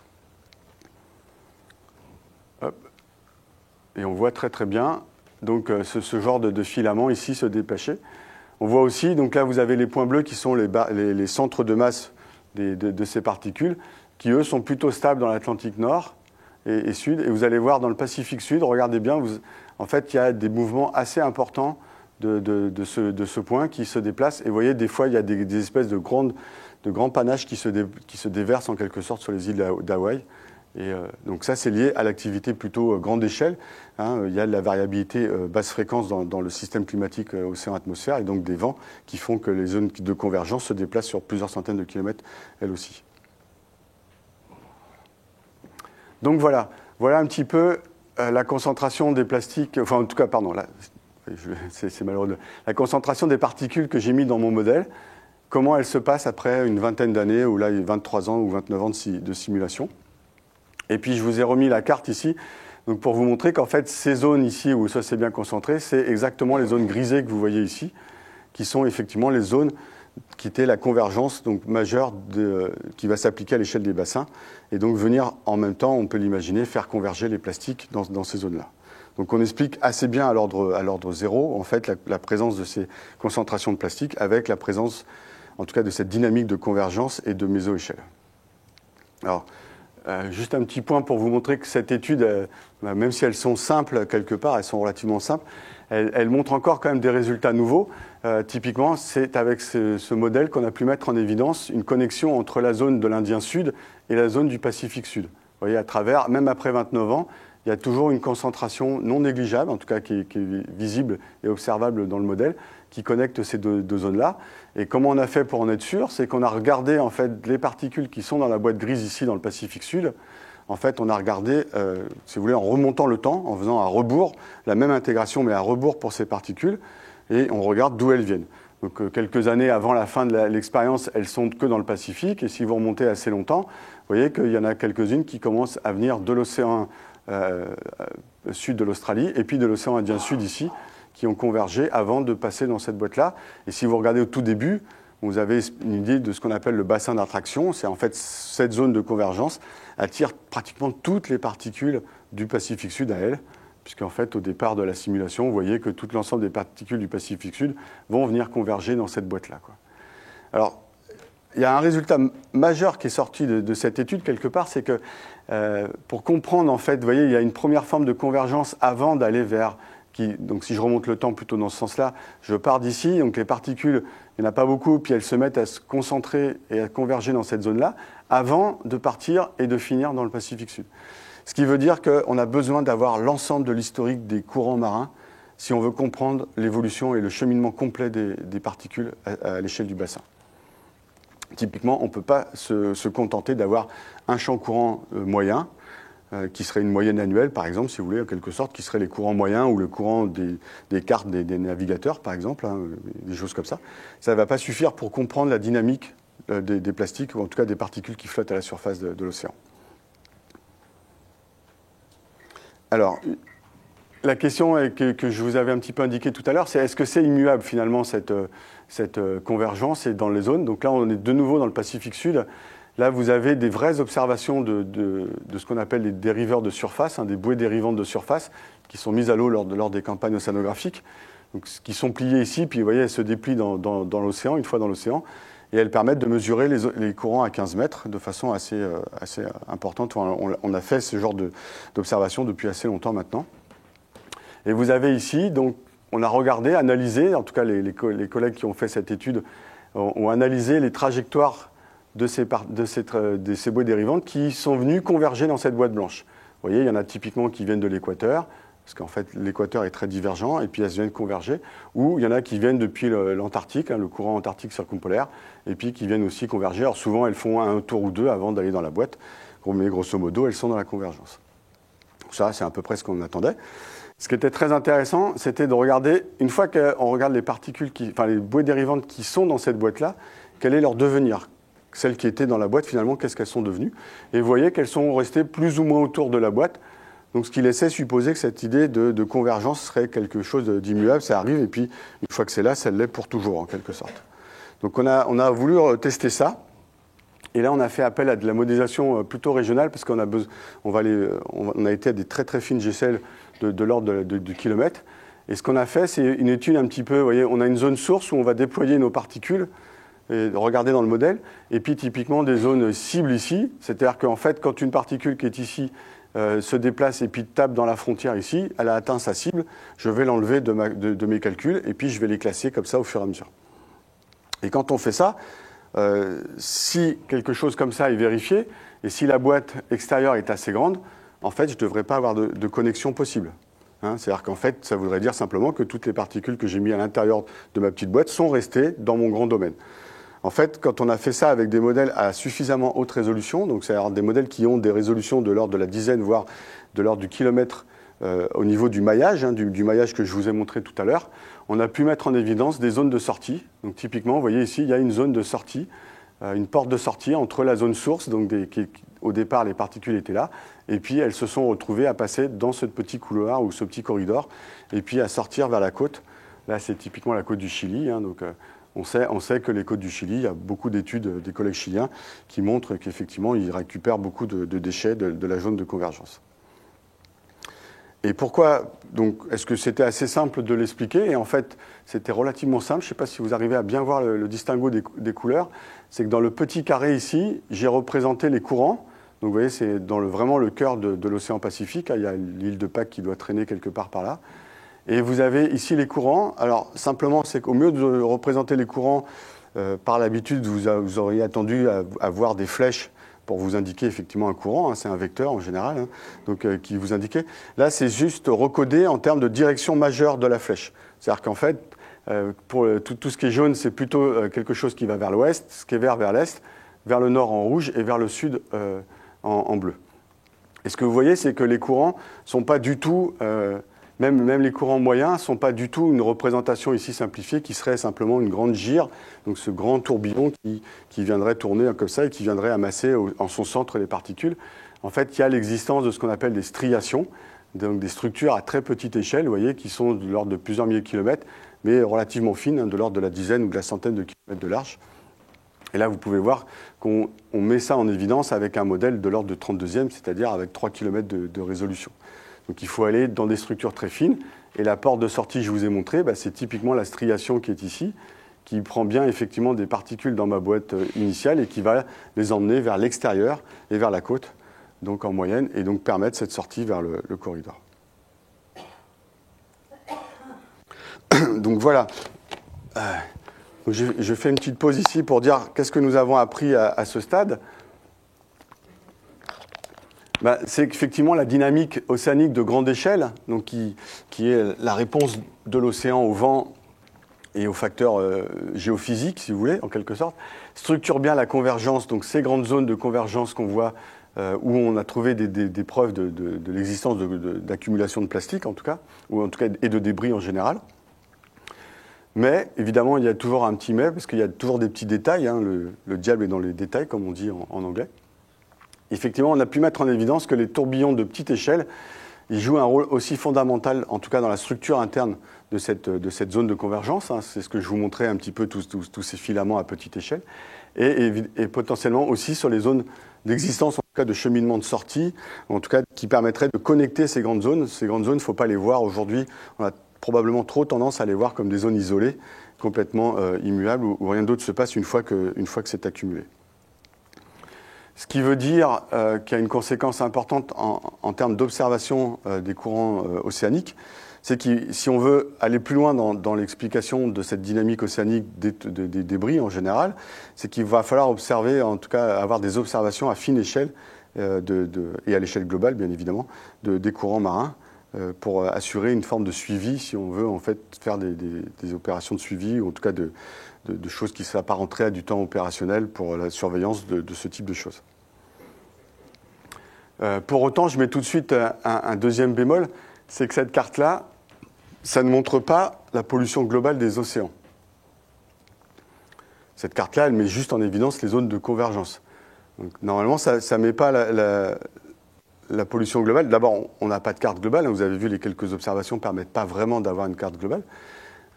Hop. Et on voit très très bien donc, ce genre de filaments ici se dépêcher. On voit aussi, donc là vous avez les points bleus qui sont les centres de masse de ces particules, qui eux sont plutôt stables dans l'Atlantique Nord et Sud. Et vous allez voir dans le Pacifique Sud, regardez bien, en fait il y a des mouvements assez importants de ce point qui se déplacent. Et vous voyez, des fois il y a des espèces de grands panaches qui se déversent en quelque sorte sur les îles d'Hawaï. Et donc ça, c'est lié à l'activité plutôt grande échelle. Il y a de la variabilité basse fréquence dans le système climatique océan-atmosphère et donc des vents qui font que les zones de convergence se déplacent sur plusieurs centaines de kilomètres, elles aussi. Donc voilà un petit peu la concentration des plastiques, enfin en tout cas, pardon, c'est malheureux, la concentration des particules que j'ai mis dans mon modèle, comment elle se passe après une vingtaine d'années, ou là, il y a 23 ans ou 29 ans de simulation. Et puis, je vous ai remis la carte ici, donc pour vous montrer qu'en fait, ces zones ici où ça s'est bien concentré, c'est exactement les zones grisées que vous voyez ici, qui sont effectivement les zones qui étaient la convergence donc, majeure qui va s'appliquer à l'échelle des bassins, et donc venir en même temps, on peut l'imaginer, faire converger les plastiques dans ces zones-là. Donc on explique assez bien à l'ordre zéro, en fait, la présence de ces concentrations de plastique avec la présence, en tout cas, de cette dynamique de convergence et de méso-échelle. Alors, juste un petit point pour vous montrer que cette étude, même si elles sont simples quelque part, elles sont relativement simples, elles montrent encore quand même des résultats nouveaux. Typiquement, c'est avec ce modèle qu'on a pu mettre en évidence une connexion entre la zone de l'Indien Sud et la zone du Pacifique Sud. Vous voyez, à travers, même après 29 ans, il y a toujours une concentration non négligeable, en tout cas qui est visible et observable dans le modèle, qui connecte ces deux zones-là. Et comment on a fait pour en être sûr? C'est qu'on a regardé en fait les particules qui sont dans la boîte grise ici dans le Pacifique Sud. En fait, on a regardé, si vous voulez, en remontant le temps, en faisant à rebours, la même intégration mais à rebours pour ces particules, et on regarde d'où elles viennent. Donc quelques années avant la fin de l'expérience, elles sont que dans le Pacifique, et si vous remontez assez longtemps, vous voyez qu'il y en a quelques-unes qui commencent à venir de l'océan sud de l'Australie, et puis de l'océan Indien Sud ici, qui ont convergé avant de passer dans cette boîte-là. Et si vous regardez au tout début, vous avez une idée de ce qu'on appelle le bassin d'attraction. C'est en fait cette zone de convergence attire pratiquement toutes les particules du Pacifique Sud à elle, puisqu'en fait, au départ de la simulation, vous voyez que tout l'ensemble des particules du Pacifique Sud vont venir converger dans cette boîte-là, quoi. Alors, il y a un résultat majeur qui est sorti de cette étude, quelque part, c'est que pour comprendre, en fait, vous voyez, il y a une première forme de convergence avant d'aller vers... donc si je remonte le temps plutôt dans ce sens-là, je pars d'ici, donc les particules, il n'y en a pas beaucoup, puis elles se mettent à se concentrer et à converger dans cette zone-là, avant de partir et de finir dans le Pacifique Sud. Ce qui veut dire qu'on a besoin d'avoir l'ensemble de l'historique des courants marins si on veut comprendre l'évolution et le cheminement complet des particules à l'échelle du bassin. Typiquement, on ne peut pas se contenter d'avoir un champ courant moyen, qui serait une moyenne annuelle, par exemple, si vous voulez, en quelque sorte, qui serait les courants moyens ou le courant des cartes des navigateurs, par exemple, hein, des choses comme ça. Ça ne va pas suffire pour comprendre la dynamique des plastiques, ou en tout cas des particules qui flottent à la surface de l'océan. Alors, la question que je vous avais un petit peu indiquée tout à l'heure, c'est est-ce que c'est immuable, finalement, cette convergence dans les zones? Donc là, on est de nouveau dans le Pacifique Sud. Là, vous avez des vraies observations de ce qu'on appelle les dériveurs de surface, hein, des bouées dérivantes de surface, qui sont mises à l'eau lors des campagnes océanographiques, donc, qui sont pliées ici, puis vous voyez, elles se déplient dans l'océan, une fois dans l'océan, et elles permettent de mesurer les courants à 15 mètres de façon assez importante. On a fait ce genre d'observation depuis assez longtemps maintenant. Et vous avez ici, donc, on a regardé, analysé, en tout cas les collègues qui ont fait cette étude ont analysé les trajectoires de ces bouées dérivantes qui sont venues converger dans cette boîte blanche. Vous voyez, il y en a typiquement qui viennent de l'équateur, parce qu'en fait l'équateur est très divergent, et puis elles viennent converger, ou il y en a qui viennent depuis l'Antarctique, hein, le courant antarctique circumpolaire, et puis qui viennent aussi converger. Alors souvent elles font un tour ou deux avant d'aller dans la boîte, mais grosso modo elles sont dans la convergence. Ça, c'est à peu près ce qu'on attendait. Ce qui était très intéressant, c'était de regarder, une fois qu'on regarde les particules, les bouées dérivantes qui sont dans cette boîte-là, quel est leur devenir? Celles qui étaient dans la boîte, finalement, qu'est-ce qu'elles sont devenues? Et vous voyez qu'elles sont restées plus ou moins autour de la boîte, donc ce qui laissait supposer que cette idée de convergence serait quelque chose d'immuable. Ça arrive, et puis une fois que c'est là, ça l'est pour toujours, en quelque sorte. Donc on a voulu tester ça. Et là, on a fait appel à de la modélisation plutôt régionale, parce qu'on a été à des très très fines gécelles de l'ordre du kilomètre. Et ce qu'on a fait, c'est une étude un petit peu, vous voyez, on a une zone source où on va déployer nos particules, et regarder dans le modèle, et puis typiquement des zones cibles ici, c'est-à-dire qu'en fait, quand une particule qui est ici se déplace et puis tape dans la frontière ici, elle a atteint sa cible, je vais l'enlever de mes calculs, et puis je vais les classer comme ça au fur et à mesure. Et quand on fait ça, si quelque chose comme ça est vérifié, et si la boîte extérieure est assez grande, en fait, je ne devrais pas avoir de connexion possible. Hein, c'est-à-dire qu'en fait, ça voudrait dire simplement que toutes les particules que j'ai mises à l'intérieur de ma petite boîte sont restées dans mon grand domaine. En fait, quand on a fait ça avec des modèles à suffisamment haute résolution, donc c'est-à-dire des modèles qui ont des résolutions de l'ordre de la dizaine, voire de l'ordre du kilomètre au niveau du maillage, du maillage que je vous ai montré tout à l'heure, on a pu mettre en évidence des zones de sortie. Donc typiquement, vous voyez ici, il y a une zone de sortie, une porte de sortie entre la zone source, donc au départ les particules étaient là, et puis elles se sont retrouvées à passer dans ce petit couloir ou ce petit corridor, et puis à sortir vers la côte. Là, c'est typiquement la côte du Chili, donc on sait que les côtes du Chili, il y a beaucoup d'études des collègues chiliens qui montrent qu'effectivement, ils récupèrent beaucoup de déchets de la zone de convergence. Et pourquoi, donc, est-ce que c'était assez simple de l'expliquer? Et en fait, c'était relativement simple. Je ne sais pas si vous arrivez à bien voir le distinguo des couleurs. C'est que dans le petit carré ici, j'ai représenté les courants. Donc, vous voyez, c'est vraiment le cœur de l'océan Pacifique. Il y a l'île de Pâques qui doit traîner quelque part par là. Et vous avez ici les courants. Alors, simplement, c'est qu'au mieux de représenter les courants, par l'habitude, vous auriez attendu à voir des flèches pour vous indiquer effectivement un courant, c'est un vecteur en général, donc, qui vous indiquait. Là, c'est juste recodé en termes de direction majeure de la flèche. C'est-à-dire qu'en fait, pour tout ce qui est jaune, c'est plutôt quelque chose qui va vers l'ouest, ce qui est vert vers l'est, vers le nord en rouge et vers le sud en bleu. Et ce que vous voyez, c'est que les courants ne sont pas du tout, même les courants moyens, ne sont pas du tout une représentation ici simplifiée qui serait simplement une grande gyre, donc ce grand tourbillon qui viendrait tourner comme ça et qui viendrait amasser en son centre les particules. En fait, il y a l'existence de ce qu'on appelle des striations, donc des structures à très petite échelle, vous voyez, qui sont de l'ordre de plusieurs milliers de kilomètres, mais relativement fines, de l'ordre de la dizaine ou de la centaine de kilomètres de large. Et là, vous pouvez voir qu'on met ça en évidence avec un modèle de l'ordre de 32e, c'est-à-dire avec 3 km de résolution. Donc il faut aller dans des structures très fines. Et la porte de sortie que je vous ai montrée, c'est typiquement la striation qui est ici, qui prend bien effectivement des particules dans ma boîte initiale et qui va les emmener vers l'extérieur et vers la côte, donc en moyenne, et donc permettre cette sortie vers le corridor. Donc voilà. Je fais une petite pause ici pour dire qu'est-ce que nous avons appris à ce stade. C'est effectivement la dynamique océanique de grande échelle, donc qui est la réponse de l'océan au vent et aux facteurs géophysiques, si vous voulez, en quelque sorte, structure bien la convergence, donc ces grandes zones de convergence qu'on voit, où on a trouvé des preuves de l'existence d'accumulation de plastique, en tout cas, et de débris en général. Mais, évidemment, il y a toujours un petit mais, parce qu'il y a toujours des petits détails, le diable est dans les détails, comme on dit en anglais. Effectivement, on a pu mettre en évidence que les tourbillons de petite échelle, ils jouent un rôle aussi fondamental, en tout cas dans la structure interne de cette zone de convergence. C'est ce que je vous montrais un petit peu, tous ces filaments à petite échelle. Et potentiellement aussi sur les zones d'existence, en tout cas de cheminement de sortie, en tout cas qui permettraient de connecter ces grandes zones. Ces grandes zones, il ne faut pas les voir aujourd'hui. On a probablement trop tendance à les voir comme des zones isolées, complètement immuables, où rien d'autre se passe une fois que c'est accumulé. Ce qui veut dire qu'il y a une conséquence importante en termes d'observation des courants océaniques, c'est que si on veut aller plus loin dans l'explication de cette dynamique océanique des débris en général, c'est qu'il va falloir observer, en tout cas avoir des observations à fine échelle et à l'échelle globale, bien évidemment, des courants marins pour assurer une forme de suivi, si on veut en fait faire des opérations de suivi, ou en tout cas de choses qui s'apparenteraient à du temps opérationnel pour la surveillance de ce type de choses. Pour autant, je mets tout de suite un deuxième bémol, c'est que cette carte-là, ça ne montre pas la pollution globale des océans. Cette carte-là, elle met juste en évidence les zones de convergence. Donc, normalement, ça ne met pas la pollution globale. D'abord, on n'a pas de carte globale. Vous avez vu, les quelques observations ne permettent pas vraiment d'avoir une carte globale.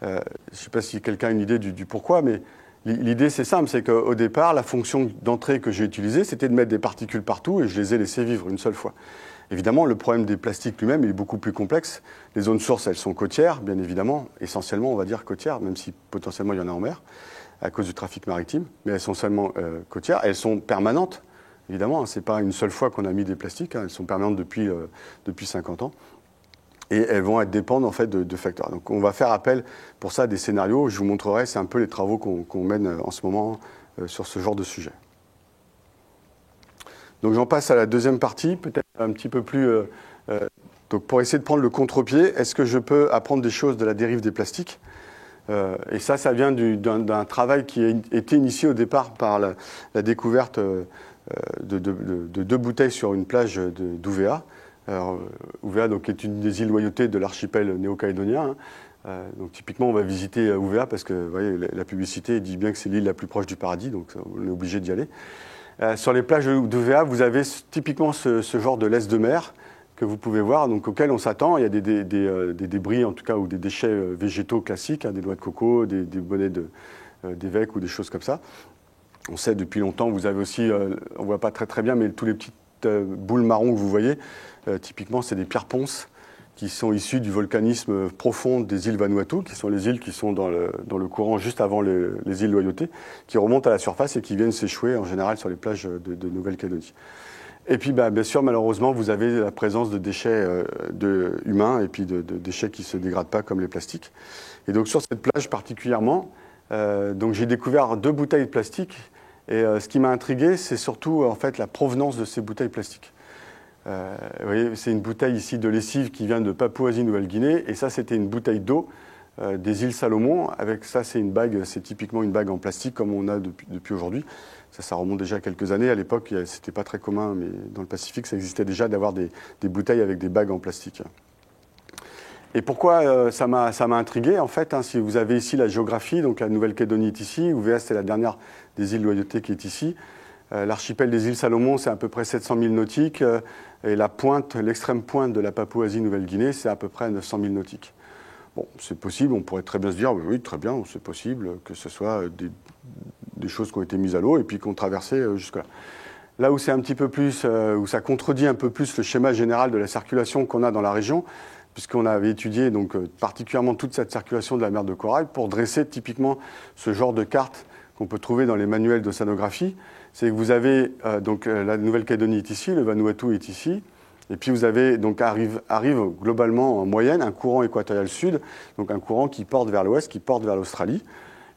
Je ne sais pas si quelqu'un a une idée du pourquoi, mais l'idée, c'est simple, c'est qu'au départ, la fonction d'entrée que j'ai utilisée, c'était de mettre des particules partout et je les ai laissées vivre une seule fois. Évidemment, le problème des plastiques lui-même est beaucoup plus complexe. Les zones sources, elles sont côtières, bien évidemment, essentiellement, on va dire côtières, même si potentiellement il y en a en mer, à cause du trafic maritime, mais elles sont seulement côtières, elles sont permanentes, évidemment, ce n'est pas une seule fois qu'on a mis des plastiques, elles sont permanentes depuis 50 ans. Et elles vont être dépendantes en fait de facteurs. Donc on va faire appel pour ça à des scénarios. Je vous montrerai, c'est un peu les travaux qu'on mène en ce moment sur ce genre de sujet. Donc j'en passe à la deuxième partie, peut-être un petit peu plus... donc pour essayer de prendre le contre-pied, est-ce que je peux apprendre des choses de la dérive des plastiques et ça vient d'un travail qui a été initié au départ par la découverte de 2 bouteilles sur une plage d'Ouvéa, Alors, Ouvéa donc, est une des îles loyautés de l'archipel néo-calédonien. Donc typiquement, on va visiter Ouvéa parce que vous voyez, la publicité dit bien que c'est l'île la plus proche du paradis, donc on est obligé d'y aller. Sur les plages d'Ouvéa, vous avez typiquement ce genre de laisse de mer que vous pouvez voir, donc auquel on s'attend. Il y a des débris, en tout cas, ou des déchets végétaux classiques, hein, des noix de coco, des bonnets d'évêques ou des choses comme ça. On sait depuis longtemps, vous avez aussi, on ne voit pas très bien, mais tous les petites boules marron que vous voyez, typiquement, c'est des pierres ponces qui sont issues du volcanisme profond des îles Vanuatu, qui sont les îles qui sont dans le courant juste avant les îles Loyauté, qui remontent à la surface et qui viennent s'échouer en général sur les plages de Nouvelle-Calédonie. Et puis, bien sûr, malheureusement, vous avez la présence de déchets humains et puis de déchets qui ne se dégradent pas comme les plastiques. Et donc, sur cette plage particulièrement, donc j'ai découvert 2 bouteilles de plastique. Et ce qui m'a intrigué, c'est surtout en fait la provenance de ces bouteilles plastiques. Vous voyez, c'est une bouteille ici de lessive qui vient de Papouasie-Nouvelle-Guinée, et ça, c'était une bouteille d'eau des îles Salomon. Avec ça, c'est une bague, c'est typiquement une bague en plastique comme on a depuis aujourd'hui. Ça remonte déjà à quelques années. À l'époque, c'était pas très commun, mais dans le Pacifique, ça existait déjà d'avoir des bouteilles avec des bagues en plastique. Et pourquoi ça m'a intrigué, en fait, hein, si vous avez ici la géographie, donc la Nouvelle-Calédonie est ici, Ouvéa, c'est la dernière des îles Loyauté qui est ici. L'archipel des îles Salomon, c'est à peu près 700 000 nautiques, et l'extrême pointe de la Papouasie-Nouvelle-Guinée, c'est à peu près 900 000 nautiques. Bon, c'est possible, on pourrait très bien se dire, oui, très bien, c'est possible que ce soit des choses qui ont été mises à l'eau et puis qu'on traversait jusque-là. Là où c'est un petit peu plus, où ça contredit un peu plus le schéma général de la circulation qu'on a dans la région, puisqu'on avait étudié donc, particulièrement toute cette circulation de la mer de Corail pour dresser typiquement ce genre de carte qu'on peut trouver dans les manuels d'océanographie. C'est que vous avez donc la Nouvelle-Calédonie est ici, le Vanuatu est ici, et puis vous avez donc arrive globalement en moyenne un courant équatorial sud, donc un courant qui porte vers l'ouest, qui porte vers l'Australie,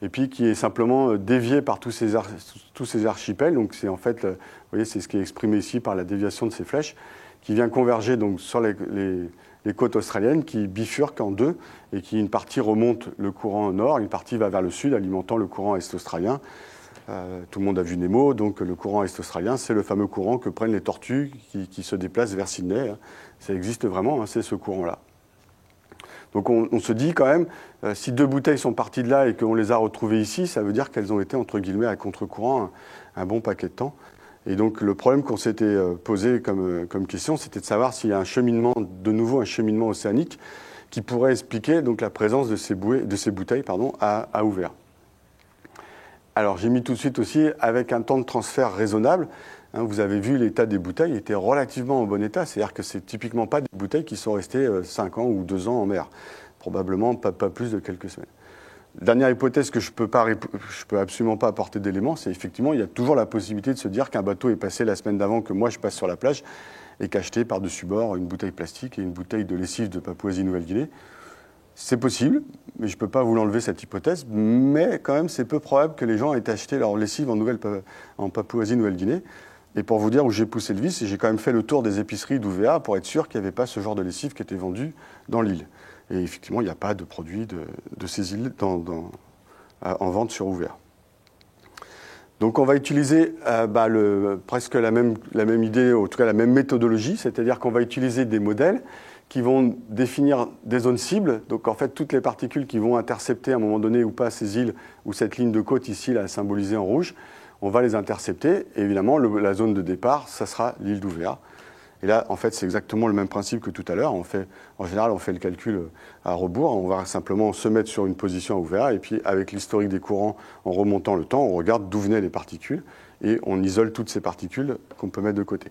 et puis qui est simplement dévié par tous ces archipels. Donc c'est en fait, vous voyez, c'est ce qui est exprimé ici par la déviation de ces flèches, qui vient converger donc sur les côtes australiennes, qui bifurquent en 2 et qui, une partie remonte le courant nord, une partie va vers le sud, alimentant le courant est-australien. Tout le monde a vu Nemo, donc le courant est-australien, c'est le fameux courant que prennent les tortues qui se déplacent vers Sydney. Ça existe vraiment, hein, c'est ce courant-là. Donc on se dit quand même, si 2 bouteilles sont parties de là et qu'on les a retrouvées ici, ça veut dire qu'elles ont été, entre guillemets, à contre-courant un bon paquet de temps. Et donc le problème qu'on s'était posé comme question, c'était de savoir s'il y a de nouveau un cheminement océanique qui pourrait expliquer donc, la présence de ces bouteilles à Ouvéa. Alors j'ai mis tout de suite aussi avec un temps de transfert raisonnable. Hein, vous avez vu l'état des bouteilles était relativement en bon état, c'est-à-dire que c'est typiquement pas des bouteilles qui sont restées 5 ans ou 2 ans en mer, probablement pas plus de quelques semaines. Dernière hypothèse que je peux absolument pas apporter d'éléments, c'est effectivement il y a toujours la possibilité de se dire qu'un bateau est passé la semaine d'avant que moi je passe sur la plage et qu'a acheté par-dessus bord une bouteille plastique et une bouteille de lessive de Papouasie-Nouvelle-Guinée. C'est possible, mais je ne peux pas vous l'enlever cette hypothèse, mais quand même c'est peu probable que les gens aient acheté leur lessive en Papouasie-Nouvelle-Guinée. Et pour vous dire où j'ai poussé le vice, j'ai quand même fait le tour des épiceries d'Ouvéa pour être sûr qu'il n'y avait pas ce genre de lessive qui était vendu dans l'île. Et effectivement, il n'y a pas de produits de ces îles en vente sur Ouvéa. Donc on va utiliser presque la même idée, en tout cas la même méthodologie, c'est-à-dire qu'on va utiliser des modèles qui vont définir des zones cibles. Donc en fait, toutes les particules qui vont intercepter à un moment donné ou pas ces îles ou cette ligne de côte ici, là, symbolisée en rouge, on va les intercepter. Et évidemment, la zone de départ, ça sera l'île d'Ouvéa. Et là, en fait, c'est exactement le même principe que tout à l'heure. En général, on fait le calcul à rebours. On va simplement se mettre sur une position à Ouvéa. Et puis, avec l'historique des courants, en remontant le temps, on regarde d'où venaient les particules. Et on isole toutes ces particules qu'on peut mettre de côté.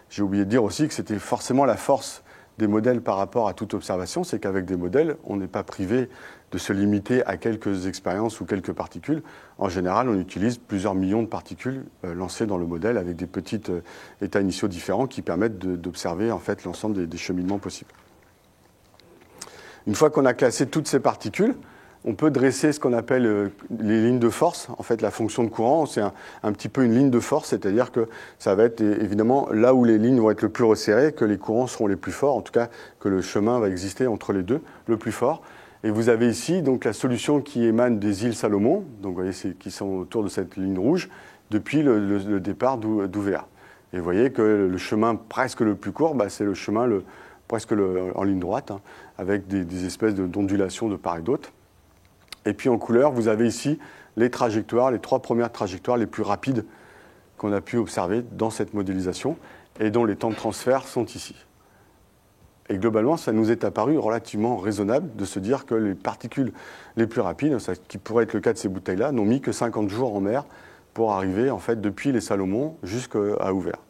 J'ai oublié de dire aussi que c'était forcément la force des modèles par rapport à toute observation, c'est qu'avec des modèles, on n'est pas privé de se limiter à quelques expériences ou quelques particules. En général, on utilise plusieurs millions de particules lancées dans le modèle avec des petits états initiaux différents qui permettent d'observer en fait, l'ensemble des cheminements possibles. Une fois qu'on a classé toutes ces particules, on peut dresser ce qu'on appelle les lignes de force. En fait, la fonction de courant, c'est un petit peu une ligne de force, c'est-à-dire que ça va être évidemment là où les lignes vont être le plus resserrées, que les courants seront les plus forts, en tout cas que le chemin va exister entre les deux, le plus fort. Et vous avez ici donc la solution qui émane des îles Salomon, donc vous voyez, qui sont autour de cette ligne rouge, depuis le départ d'Ouvéa. Et vous voyez que le chemin presque le plus court, c'est le chemin en ligne droite, hein, avec des espèces d'ondulations de part et d'autre. Et puis en couleur, vous avez ici les trajectoires, les 3 premières trajectoires les plus rapides qu'on a pu observer dans cette modélisation et dont les temps de transfert sont ici. Et globalement, ça nous est apparu relativement raisonnable de se dire que les particules les plus rapides, ça, qui pourrait être le cas de ces bouteilles-là, n'ont mis que 50 jours en mer pour arriver en fait depuis les Salomon jusqu'à Ouvert,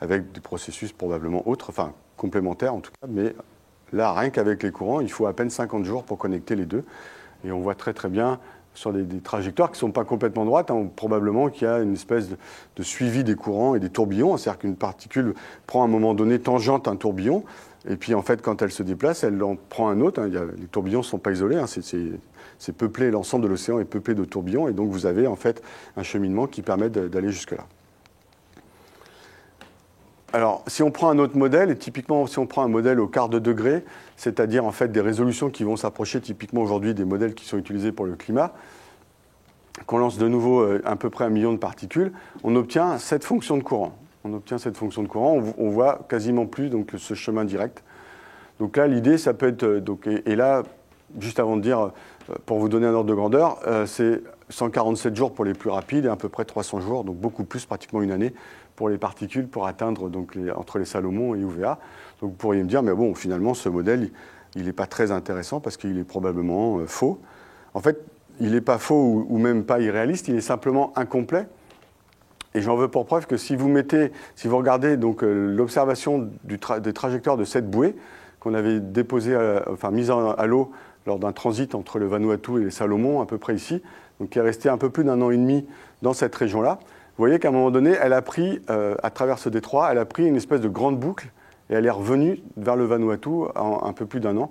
avec des processus probablement autres, enfin complémentaires en tout cas, mais là, rien qu'avec les courants, il faut à peine 50 jours pour connecter les deux. Et on voit très très bien sur des trajectoires qui ne sont pas complètement droites, hein, probablement qu'il y a une espèce de suivi des courants et des tourbillons, c'est-à-dire qu'une particule prend à un moment donné tangente un tourbillon, et puis en fait quand elle se déplace, elle en prend un autre, hein, les tourbillons ne sont pas isolés, hein, c'est peuplé, l'ensemble de l'océan est peuplé de tourbillons, et donc vous avez en fait un cheminement qui permet d'aller jusque-là. Alors, si on prend un autre modèle, et typiquement si on prend un modèle au quart de degré, c'est-à-dire en fait des résolutions qui vont s'approcher typiquement aujourd'hui des modèles qui sont utilisés pour le climat, qu'on lance de nouveau à peu près 1 million de particules, on obtient cette fonction de courant. On voit quasiment plus donc, ce chemin direct. Donc là, l'idée, ça peut être... et là, juste avant de dire, pour vous donner un ordre de grandeur, c'est 147 jours pour les plus rapides et à peu près 300 jours, donc beaucoup plus, pratiquement une année, pour les particules pour atteindre donc, entre les Salomon et UVA. Donc vous pourriez me dire, mais bon, finalement, ce modèle, il n'est pas très intéressant parce qu'il est probablement faux. En fait, il n'est pas faux ou même pas irréaliste, il est simplement incomplet. Et j'en veux pour preuve que si vous regardez donc l'observation des trajectoires de cette bouée qu'on avait mise à l'eau lors d'un transit entre le Vanuatu et les Salomon, à peu près ici, donc qui est resté un peu plus d'1 an et demi dans cette région-là, vous voyez qu'à un moment donné, elle a pris, à travers ce détroit, elle a pris une espèce de grande boucle et elle est revenue vers le Vanuatu en un peu plus d'1 an.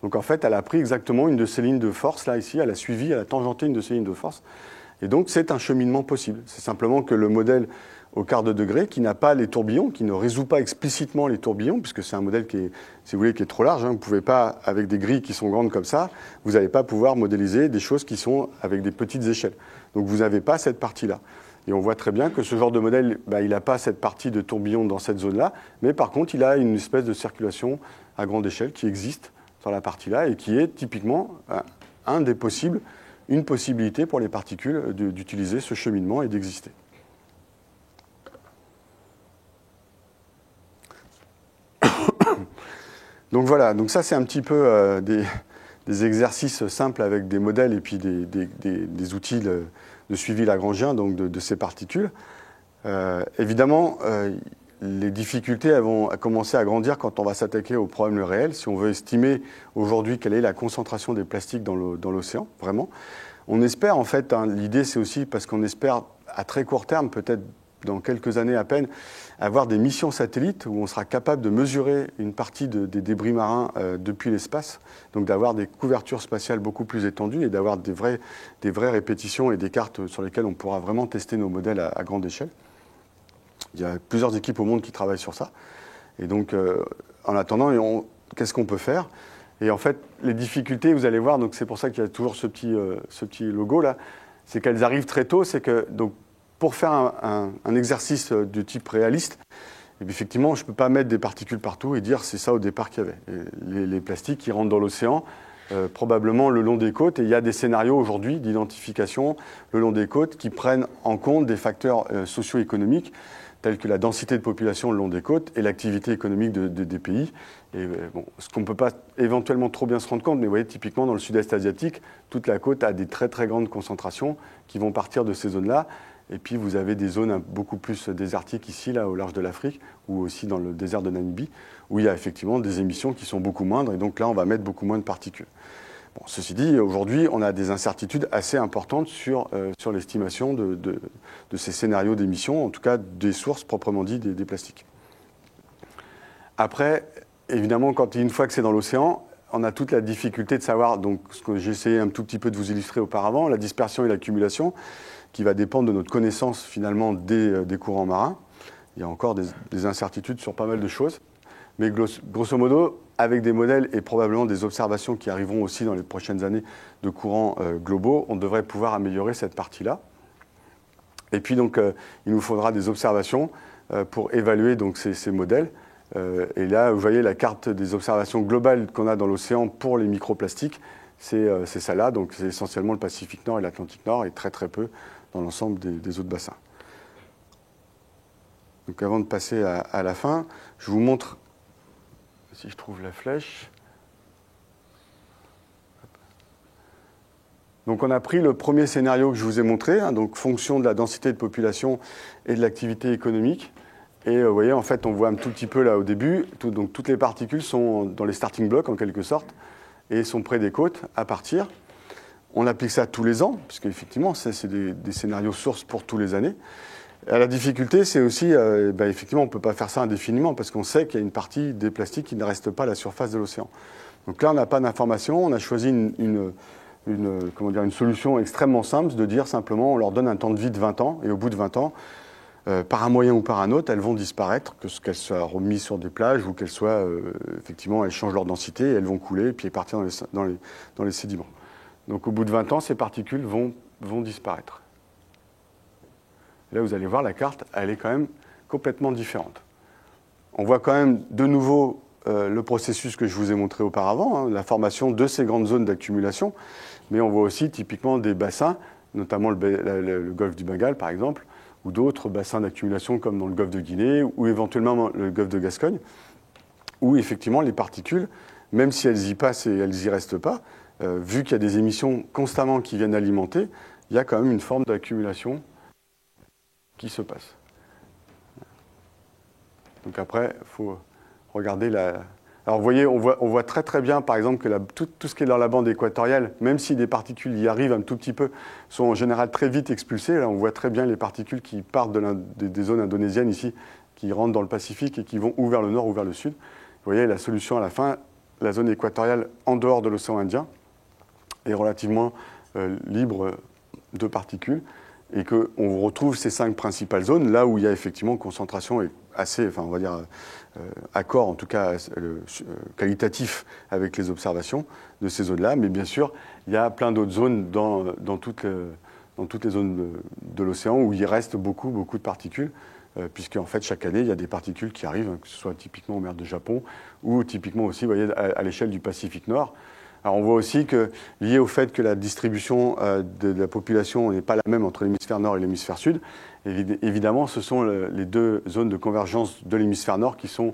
Donc en fait, elle a pris exactement une de ces lignes de force, là, ici, elle a tangenté une de ces lignes de force. Et donc c'est un cheminement possible. C'est simplement que le modèle au quart de degré, qui n'a pas les tourbillons, qui ne résout pas explicitement les tourbillons, puisque c'est un modèle qui est, si vous voulez, qui est trop large. Hein. Vous ne pouvez pas, avec des grilles qui sont grandes comme ça, vous n'allez pas pouvoir modéliser des choses qui sont avec des petites échelles. Donc vous n'avez pas cette partie-là. Et on voit très bien que ce genre de modèle, il n'a pas cette partie de tourbillon dans cette zone-là, mais par contre, il a une espèce de circulation à grande échelle qui existe sur la partie-là et qui est typiquement une possibilité pour les particules d'utiliser ce cheminement et d'exister. Donc voilà, donc ça c'est un petit peu des exercices simples avec des modèles et puis des outils de suivi lagrangien donc de ces particules. Évidemment, les difficultés vont commencer à grandir quand on va s'attaquer au problème réel. Si on veut estimer aujourd'hui quelle est la concentration des plastiques dans l'océan, vraiment. On espère en fait, hein, l'idée c'est aussi parce qu'on espère à très court terme, peut-être dans quelques années à peine, avoir des missions satellites où on sera capable de mesurer une partie des débris marins depuis l'espace, donc d'avoir des couvertures spatiales beaucoup plus étendues et d'avoir des vraies répétitions et des cartes sur lesquelles on pourra vraiment tester nos modèles à grande échelle. Il y a plusieurs équipes au monde qui travaillent sur ça. Et donc, en attendant, qu'est-ce qu'on peut faire ? Et en fait, les difficultés, vous allez voir, donc c'est pour ça qu'il y a toujours ce petit logo là, c'est qu'elles arrivent très tôt. C'est que donc pour faire un exercice du type réaliste, et bien, effectivement, je ne peux pas mettre des particules partout et dire c'est ça au départ qu'il y avait. Les plastiques qui rentrent dans l'océan, probablement le long des côtes, et il y a des scénarios aujourd'hui d'identification le long des côtes qui prennent en compte des facteurs socio-économiques tels que la densité de population le long des côtes et l'activité économique des pays. Et bon, ce qu'on ne peut pas éventuellement trop bien se rendre compte, mais vous voyez, typiquement dans le sud-est asiatique, toute la côte a des très très grandes concentrations qui vont partir de ces zones-là. Et puis vous avez des zones beaucoup plus désertiques ici, là, au large de l'Afrique, ou aussi dans le désert de Namibie, où il y a effectivement des émissions qui sont beaucoup moindres, et donc là on va mettre beaucoup moins de particules. Bon, ceci dit, aujourd'hui, on a des incertitudes assez importantes sur l'estimation de ces scénarios d'émissions, en tout cas des sources proprement dites des plastiques. Après, évidemment, une fois que c'est dans l'océan, on a toute la difficulté de savoir, donc ce que j'ai essayé un tout petit peu de vous illustrer auparavant, la dispersion et l'accumulation, qui va dépendre de notre connaissance finalement des courants marins. Il y a encore des incertitudes sur pas mal de choses. Mais grosso modo, avec des modèles et probablement des observations qui arriveront aussi dans les prochaines années de courants globaux, on devrait pouvoir améliorer cette partie-là. Et puis donc, il nous faudra des observations pour évaluer donc, ces modèles. Et là, vous voyez la carte des observations globales qu'on a dans l'océan pour les microplastiques. C'est ça-là, donc c'est essentiellement le Pacifique Nord et l'Atlantique Nord, et très très peu dans l'ensemble des autres bassins. Donc avant de passer à la fin, je vous montre, si je trouve la flèche. Donc on a pris le premier scénario que je vous ai montré, hein, donc fonction de la densité de population et de l'activité économique. Et vous voyez, en fait, on voit un tout petit peu là au début, donc toutes les particules sont dans les starting blocks en quelque sorte, et sont près des côtes à partir. On applique ça tous les ans, puisque effectivement, c'est des scénarios sources pour tous les années. La difficulté, c'est aussi, effectivement, on ne peut pas faire ça indéfiniment, parce qu'on sait qu'il y a une partie des plastiques qui ne reste pas à la surface de l'océan. Donc là, on n'a pas d'information, on a choisi une solution extrêmement simple, de dire simplement, on leur donne un temps de vie de 20 ans, et au bout de 20 ans, par un moyen ou par un autre, elles vont disparaître, qu'elles soient remises sur des plages ou qu'elles soient, effectivement, elles changent leur densité, et elles vont couler, et puis partir dans les sédiments. Donc au bout de 20 ans, ces particules vont disparaître. Et là, vous allez voir, la carte, elle est quand même complètement différente. On voit quand même de nouveau le processus que je vous ai montré auparavant, hein, la formation de ces grandes zones d'accumulation, mais on voit aussi typiquement des bassins, notamment le golfe du Bengale, par exemple, ou d'autres bassins d'accumulation comme dans le golfe de Guinée ou éventuellement le golfe de Gascogne, où effectivement les particules, même si elles y passent et elles n'y restent pas, vu qu'il y a des émissions constamment qui viennent alimenter, il y a quand même une forme d'accumulation qui se passe. Donc après, il faut regarder la... Alors vous voyez, on voit très très bien, par exemple, que tout ce qui est dans la bande équatoriale, même si des particules y arrivent un tout petit peu, sont en général très vite expulsées. Là, on voit très bien les particules qui partent des zones indonésiennes ici, qui rentrent dans le Pacifique et qui vont ou vers le nord ou vers le sud. Vous voyez, la solution à la fin, la zone équatoriale en dehors de l'océan Indien est relativement libre de particules, et qu'on retrouve ces 5 principales zones, là où il y a effectivement concentration et assez, enfin on va dire, accord en tout cas qualitatif avec les observations de ces zones-là. Mais bien sûr, il y a plein d'autres zones dans toutes les zones de l'océan où il reste beaucoup de particules, puisque en fait chaque année il y a des particules qui arrivent, que ce soit typiquement aux mers de Japon ou typiquement aussi, vous voyez, à l'échelle du Pacifique Nord. Alors on voit aussi que, lié au fait que la distribution de la population n'est pas la même entre l'hémisphère nord et l'hémisphère sud, évidemment ce sont les 2 zones de convergence de l'hémisphère nord qui sont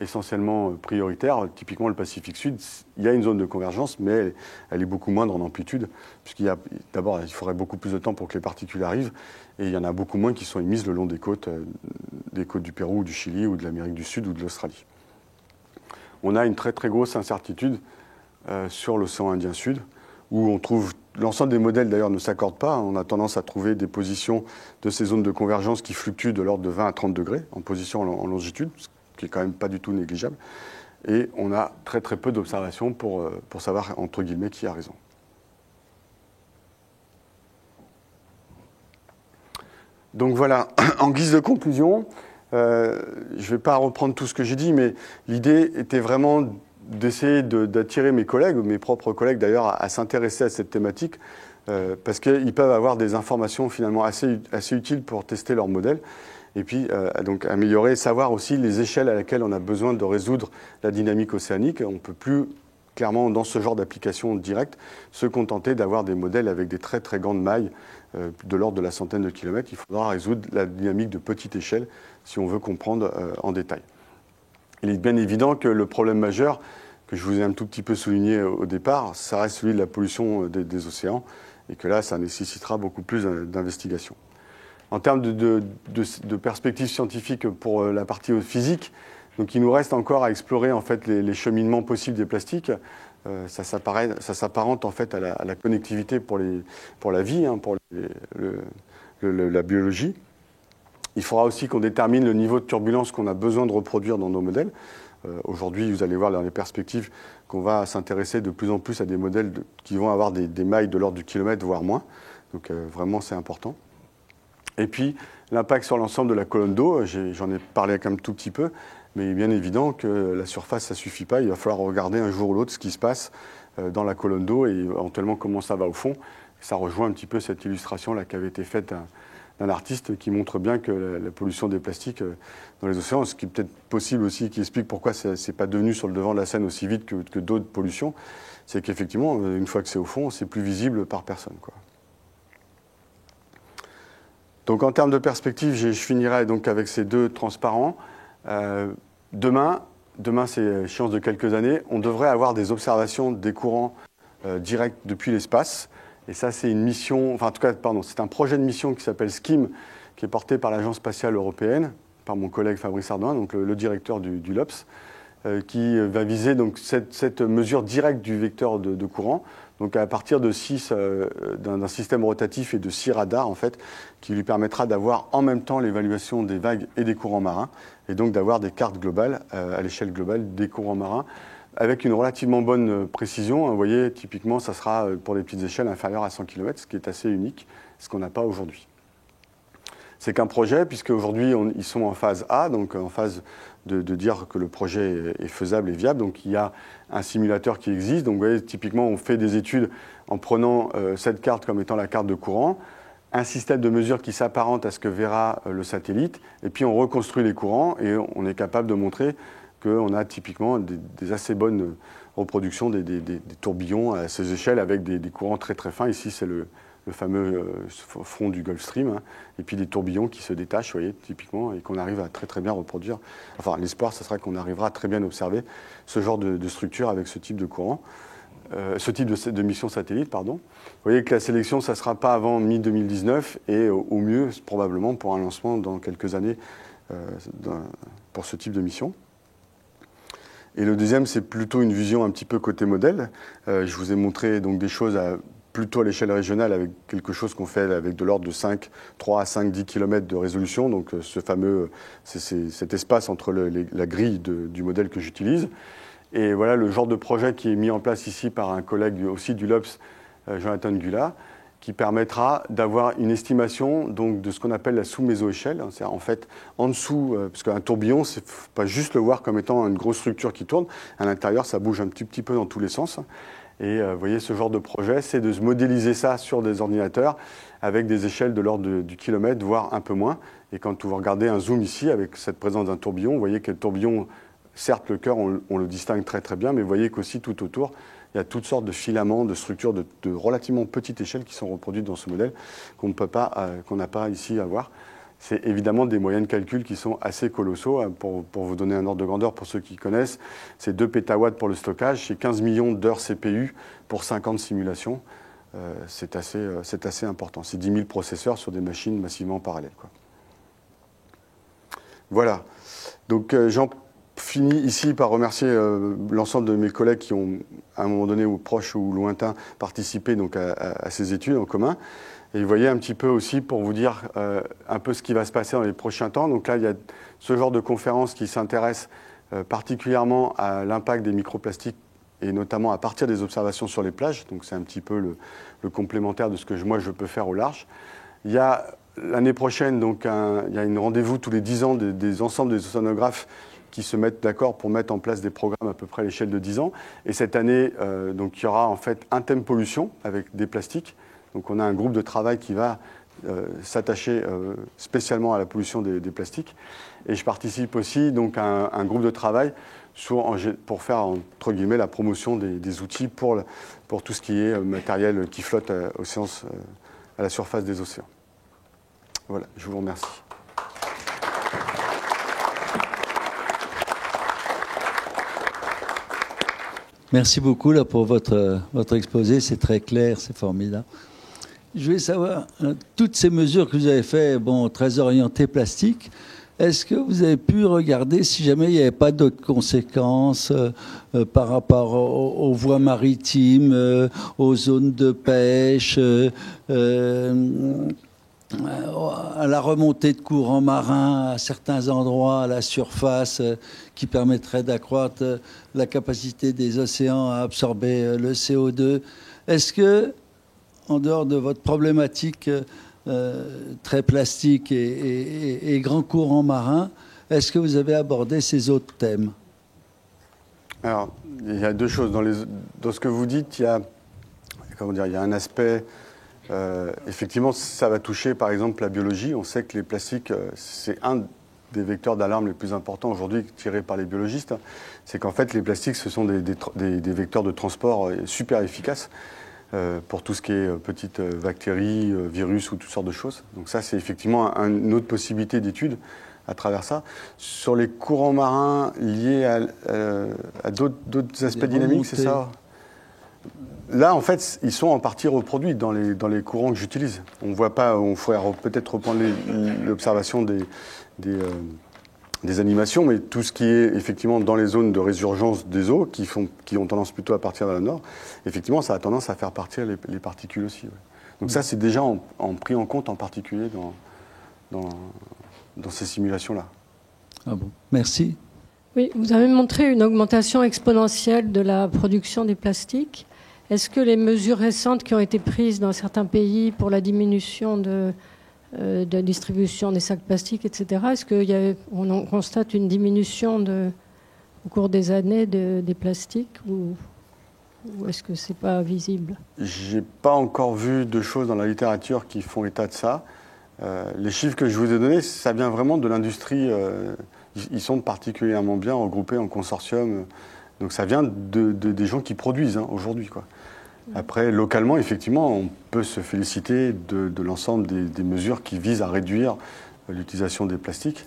essentiellement prioritaires. Typiquement le Pacifique Sud, il y a une zone de convergence, mais elle est beaucoup moindre en amplitude, d'abord il faudrait beaucoup plus de temps pour que les particules arrivent, et il y en a beaucoup moins qui sont émises le long des côtes du Pérou, du Chili, ou de l'Amérique du Sud, ou de l'Australie. On a une très très grosse incertitude sur l'océan Indien Sud, où on trouve, l'ensemble des modèles d'ailleurs ne s'accordent pas. On a tendance à trouver des positions de ces zones de convergence qui fluctuent de l'ordre de 20 à 30 degrés en position en longitude, ce qui est quand même pas du tout négligeable. Et on a très très peu d'observations pour savoir, entre guillemets, qui a raison. Donc voilà, en guise de conclusion, je ne vais pas reprendre tout ce que j'ai dit, mais l'idée était vraiment d'essayer d'attirer mes collègues, mes propres collègues d'ailleurs, à s'intéresser à cette thématique, parce qu'ils peuvent avoir des informations finalement assez utiles pour tester leur modèle, et puis donc améliorer, savoir aussi les échelles à laquelle on a besoin de résoudre la dynamique océanique. On ne peut plus, clairement, dans ce genre d'application directe, se contenter d'avoir des modèles avec des très très grandes mailles, de l'ordre de la centaine de kilomètres. Il faudra résoudre la dynamique de petite échelle si on veut comprendre en détail. Il est bien évident que le problème majeur, que je vous ai un tout petit peu souligné au départ, ça reste celui de la pollution des océans, et que là, ça nécessitera beaucoup plus d'investigation. En termes de perspectives scientifiques pour la partie physique, donc il nous reste encore à explorer en fait les cheminements possibles des plastiques. Ça s'apparente en fait à la connectivité pour la vie, hein, pour la biologie. Il faudra aussi qu'on détermine le niveau de turbulence qu'on a besoin de reproduire dans nos modèles. Aujourd'hui, vous allez voir dans les perspectives qu'on va s'intéresser de plus en plus à des modèles qui vont avoir des mailles de l'ordre du kilomètre, voire moins. Donc vraiment, c'est important. Et puis, l'impact sur l'ensemble de la colonne d'eau, j'en ai parlé un tout petit peu, mais il est bien évident que la surface, ça ne suffit pas. Il va falloir regarder un jour ou l'autre ce qui se passe dans la colonne d'eau et éventuellement comment ça va au fond. Ça rejoint un petit peu cette illustration là qui avait été faite d'un artiste qui montre bien que la pollution des plastiques dans les océans, ce qui est peut-être possible aussi, qui explique pourquoi ce n'est pas devenu sur le devant de la scène aussi vite que d'autres pollutions, c'est qu'effectivement, une fois que c'est au fond, c'est plus visible par personne, quoi. Donc en termes de perspective, je finirai donc avec ces deux transparents. Demain, c'est échéance de quelques années, on devrait avoir des observations des courants directs depuis l'espace. Et ça, c'est une mission, enfin en tout cas, pardon, c'est un projet de mission qui s'appelle SKIM, qui est porté par l'Agence spatiale européenne, par mon collègue Fabrice Ardouin, donc le directeur du LOPS, qui va viser donc cette mesure directe du vecteur de courant, donc à partir de d'un système rotatif et de 6 radars en fait, qui lui permettra d'avoir en même temps l'évaluation des vagues et des courants marins, et donc d'avoir des cartes globales à l'échelle globale des courants marins, avec une relativement bonne précision. Vous voyez, typiquement, ça sera pour des petites échelles inférieures à 100 km, ce qui est assez unique, ce qu'on n'a pas aujourd'hui. C'est qu'un projet, puisque aujourd'hui ils sont en phase A, donc en phase de dire que le projet est faisable et viable. Donc il y a un simulateur qui existe. Donc vous voyez, typiquement, on fait des études en prenant cette carte comme étant la carte de courant, un système de mesure qui s'apparente à ce que verra le satellite, et puis on reconstruit les courants et on est capable de montrer qu'on a typiquement des assez bonnes reproductions des tourbillons à ces échelles avec des courants très très fins. Ici, c'est le fameux front du Gulf Stream, hein, et puis des tourbillons qui se détachent, vous voyez, typiquement, et qu'on arrive à très très bien reproduire. Enfin, l'espoir, ce sera qu'on arrivera à très bien observer ce genre de structure avec ce type de courant, ce type de mission satellite, pardon. Vous voyez que la sélection, ça ne sera pas avant mi-2019, et au mieux, probablement, pour un lancement dans quelques années pour ce type de mission. Et le deuxième, c'est plutôt une vision un petit peu côté modèle. Je vous ai montré donc des choses plutôt à l'échelle régionale, avec quelque chose qu'on fait avec de l'ordre de 3 à 5, 10 km de résolution. Donc ce fameux, cet espace entre la grille du modèle que j'utilise. Et voilà le genre de projet qui est mis en place ici par un collègue aussi du LOPS, Jonathan Gula, qui permettra d'avoir une estimation donc, de ce qu'on appelle la sous-méso-échelle. C'est en fait en dessous, parce qu'un tourbillon, c'est pas juste le voir comme étant une grosse structure qui tourne. À l'intérieur, ça bouge un petit peu dans tous les sens. Et vous voyez, ce genre de projet, c'est de se modéliser ça sur des ordinateurs avec des échelles de l'ordre du kilomètre, voire un peu moins. Et quand vous regardez un zoom ici, avec cette présence d'un tourbillon, vous voyez que le tourbillon, certes, le cœur, on le distingue très très bien, mais vous voyez qu'aussi tout autour, il y a toutes sortes de filaments, de structures de relativement petite échelle qui sont reproduites dans ce modèle qu'on n'a pas ici à voir. C'est évidemment des moyens de calcul qui sont assez colossaux. Pour vous donner un ordre de grandeur, pour ceux qui connaissent, c'est 2 pétawatts pour le stockage, c'est 15 millions d'heures CPU pour 50 simulations. C'est assez important. C'est 10 000 processeurs sur des machines massivement parallèles, quoi. Voilà. Donc j'en finis ici par remercier l'ensemble de mes collègues qui ont, à un moment donné, ou proches ou lointains, participé donc, à ces études en commun. Et vous voyez un petit peu aussi pour vous dire un peu ce qui va se passer dans les prochains temps. Donc là, il y a ce genre de conférence qui s'intéresse particulièrement à l'impact des microplastiques et notamment à partir des observations sur les plages. Donc c'est un petit peu le complémentaire de ce que moi je peux faire au large. Il y a l'année prochaine, donc il y a une rendez-vous tous les 10 ans des ensembles des océanographes qui se mettent d'accord pour mettre en place des programmes à peu près à l'échelle de 10 ans. Et cette année, donc, il y aura en fait un thème pollution avec des plastiques. Donc on a un groupe de travail qui va s'attacher spécialement à la pollution des plastiques. Et je participe aussi donc, à un groupe de travail pour faire, entre guillemets, la promotion des outils pour tout ce qui est matériel qui flotte à la surface des océans. Voilà, je vous remercie. Merci beaucoup là, pour votre exposé, c'est très clair, c'est formidable. Je voulais savoir, toutes ces mesures que vous avez faites, très orientées plastique, est-ce que vous avez pu regarder si jamais il n'y avait pas d'autres conséquences par rapport aux voies maritimes, aux zones de pêche, à la remontée de courants marins à certains endroits à la surface qui permettrait d'accroître la capacité des océans à absorber le CO2. Est-ce que, en dehors de votre problématique très plastique et grands courants marins, est-ce que vous avez abordé ces autres thèmes? Alors, il y a deux choses. Dans ce que vous dites, il y a un aspect Effectivement, ça va toucher par exemple la biologie. On sait que les plastiques, c'est un des vecteurs d'alarme les plus importants aujourd'hui tirés par les biologistes. C'est qu'en fait, les plastiques, ce sont des vecteurs de transport super efficaces pour tout ce qui est petites bactéries, virus ou toutes sortes de choses. Donc ça, c'est effectivement une autre possibilité d'étude à travers ça. Sur les courants marins liés à d'autres aspects dynamiques, c'est ça? Là, en fait, ils sont en partie reproduits dans les courants que j'utilise. On voit pas, on pourrait peut-être reprendre l'observation des animations, mais tout ce qui est effectivement dans les zones de résurgence des eaux, qui ont tendance plutôt à partir vers le nord, effectivement, ça a tendance à faire partir les particules aussi. Ouais. Donc ça, c'est déjà pris en compte, en particulier dans ces simulations-là. Ah bon, merci. Oui, vous avez montré une augmentation exponentielle de la production des plastiques. Est-ce que les mesures récentes qui ont été prises dans certains pays pour la diminution de la distribution des sacs plastiques, etc., est-ce qu'on constate une diminution au cours des années des plastiques ou est-ce que ce n'est pas visible? Je n'ai pas encore vu de choses dans la littérature qui font état de ça. Les chiffres que je vous ai donnés, ça vient vraiment de l'industrie. Ils sont particulièrement bien regroupés en consortium. Donc ça vient des gens qui produisent aujourd'hui, quoi. Après, localement, effectivement, on peut se féliciter de l'ensemble des mesures qui visent à réduire l'utilisation des plastiques.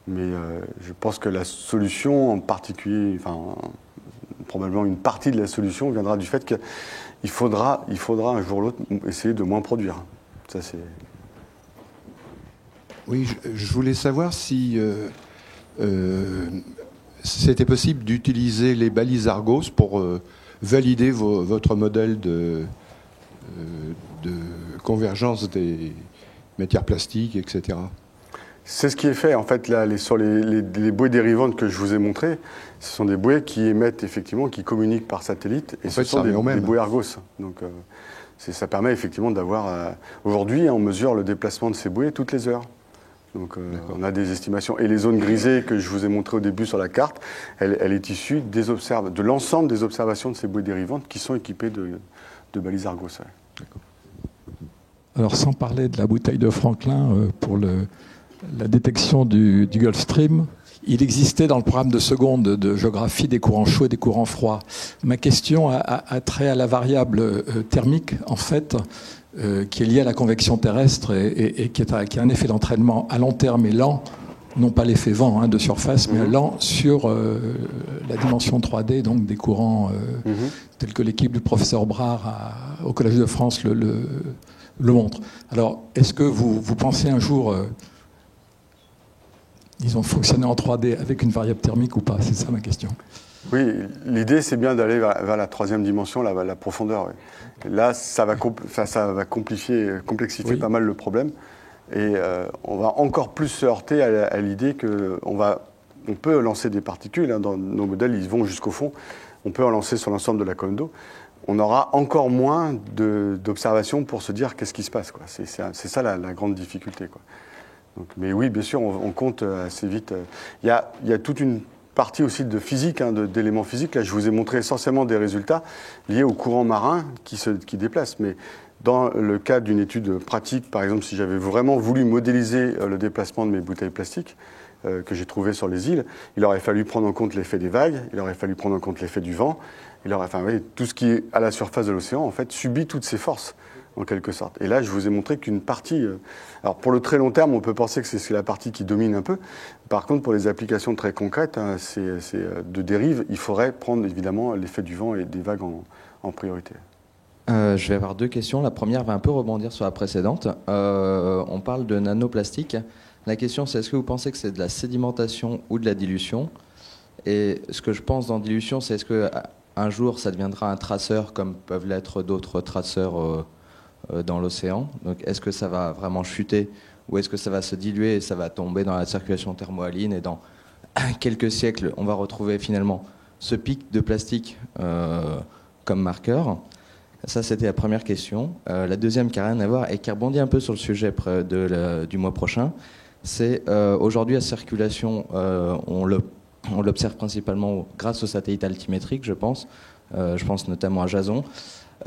Mais je pense que la solution, en particulier, probablement une partie de la solution, viendra du fait qu'il faudra un jour ou l'autre essayer de moins produire. Ça, c'est... Oui, je voulais savoir si c'était possible d'utiliser les balises Argos pour valider votre modèle de convergence des matières plastiques, etc. C'est ce qui est fait, en fait, là, sur les bouées dérivantes que je vous ai montrées. Ce sont des bouées qui émettent, effectivement, qui communiquent par satellite. Et ce sont des bouées Argos. Donc, ça permet, effectivement, d'avoir... Aujourd'hui, on mesure le déplacement de ces bouées toutes les heures. Donc, on a des estimations. Et les zones grisées que je vous ai montrées au début sur la carte, elle est issue de l'ensemble des observations de ces bouées dérivantes qui sont équipées de balises Argos. Ouais. D'accord. Alors, sans parler de la bouteille de Franklin pour la détection du Gulf Stream, il existait dans le programme de seconde de géographie des courants chauds et des courants froids. Ma question a trait à la variable thermique, en fait, qui est liée à la convection terrestre et qui a un effet d'entraînement à long terme et lent, non pas l'effet vent de surface, mais lent sur la dimension 3D, donc des courants tels que l'équipe du professeur Brard au Collège de France le montre. Alors, est-ce que vous pensez un jour... disons, fonctionner en 3D avec une variable thermique ou pas? C'est ça ma question. Oui, l'idée, c'est bien d'aller vers la troisième dimension, la profondeur. Oui. Là, ça va complexifier pas mal le problème. Et on va encore plus se heurter à l'idée qu'on peut lancer des particules. Dans nos modèles, ils vont jusqu'au fond. On peut en lancer sur l'ensemble de la colonne d'eau. On aura encore moins d'observations pour se dire qu'est-ce qui se passe, quoi. C'est ça la grande difficulté, quoi. Donc, mais oui, bien sûr, on compte assez vite. Il y a toute une partie aussi de physique, d'éléments physiques. Là, je vous ai montré essentiellement des résultats liés aux courants marins qui déplacent. Mais dans le cadre d'une étude pratique, par exemple, si j'avais vraiment voulu modéliser le déplacement de mes bouteilles plastiques que j'ai trouvées sur les îles, il aurait fallu prendre en compte l'effet des vagues, il aurait fallu prendre en compte l'effet du vent. Tout ce qui est à la surface de l'océan, en fait, subit toutes ces forces, en quelque sorte. Et là, je vous ai montré qu'une partie... alors, pour le très long terme, on peut penser que c'est la partie qui domine un peu. Par contre, pour les applications très concrètes, de dérive, il faudrait prendre, évidemment, l'effet du vent et des vagues en priorité. Je vais avoir deux questions. La première va un peu rebondir sur la précédente. On parle de nanoplastique. La question, c'est est-ce que vous pensez que c'est de la sédimentation ou de la dilution? Et ce que je pense dans dilution, c'est est-ce qu'un jour, ça deviendra un traceur comme peuvent l'être d'autres traceurs dans l'océan? Donc, est-ce que ça va vraiment chuter ou est-ce que ça va se diluer et ça va tomber dans la circulation thermohaline et dans quelques siècles, on va retrouver finalement ce pic de plastique comme marqueur? Ça, c'était la première question. La deuxième qui n'a rien à voir et qui rebondit un peu sur le sujet du mois prochain, c'est aujourd'hui la circulation, on l'observe principalement grâce aux satellites altimétriques, je pense. Je pense notamment à Jason.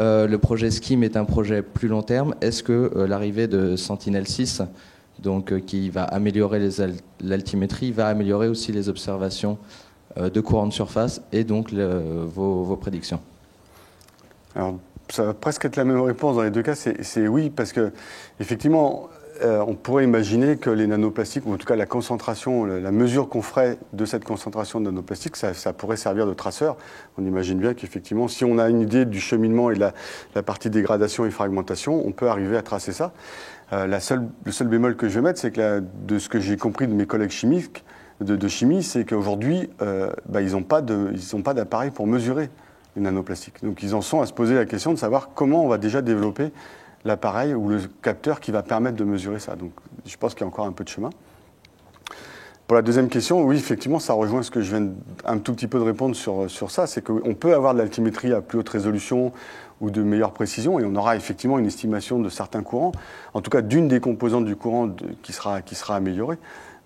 le projet SCIM est un projet plus long terme. Est-ce que l'arrivée de Sentinel-6, donc, qui va améliorer l'altimétrie, va améliorer aussi les observations de courant de surface et donc vos prédictions? Alors, ça va presque être la même réponse dans les deux cas, c'est oui, parce que effectivement, on pourrait imaginer que les nanoplastiques, ou en tout cas la concentration, la mesure qu'on ferait de cette concentration de nanoplastiques, ça pourrait servir de traceur. On imagine bien qu'effectivement, si on a une idée du cheminement et de la partie dégradation et fragmentation, on peut arriver à tracer ça. Le seul bémol que je vais mettre, c'est que de ce que j'ai compris de mes collègues chimiques, de chimie, c'est qu'aujourd'hui, ils n'ont pas d'appareil pour mesurer les nanoplastiques. Donc ils en sont à se poser la question de savoir comment on va déjà développer l'appareil ou le capteur qui va permettre de mesurer ça. Donc je pense qu'il y a encore un peu de chemin. Pour la deuxième question, oui, effectivement, ça rejoint ce que je viens un tout petit peu de répondre sur ça, c'est qu'on peut avoir de l'altimétrie à plus haute résolution ou de meilleure précision, et on aura effectivement une estimation de certains courants, en tout cas d'une des composantes du courant qui sera améliorée,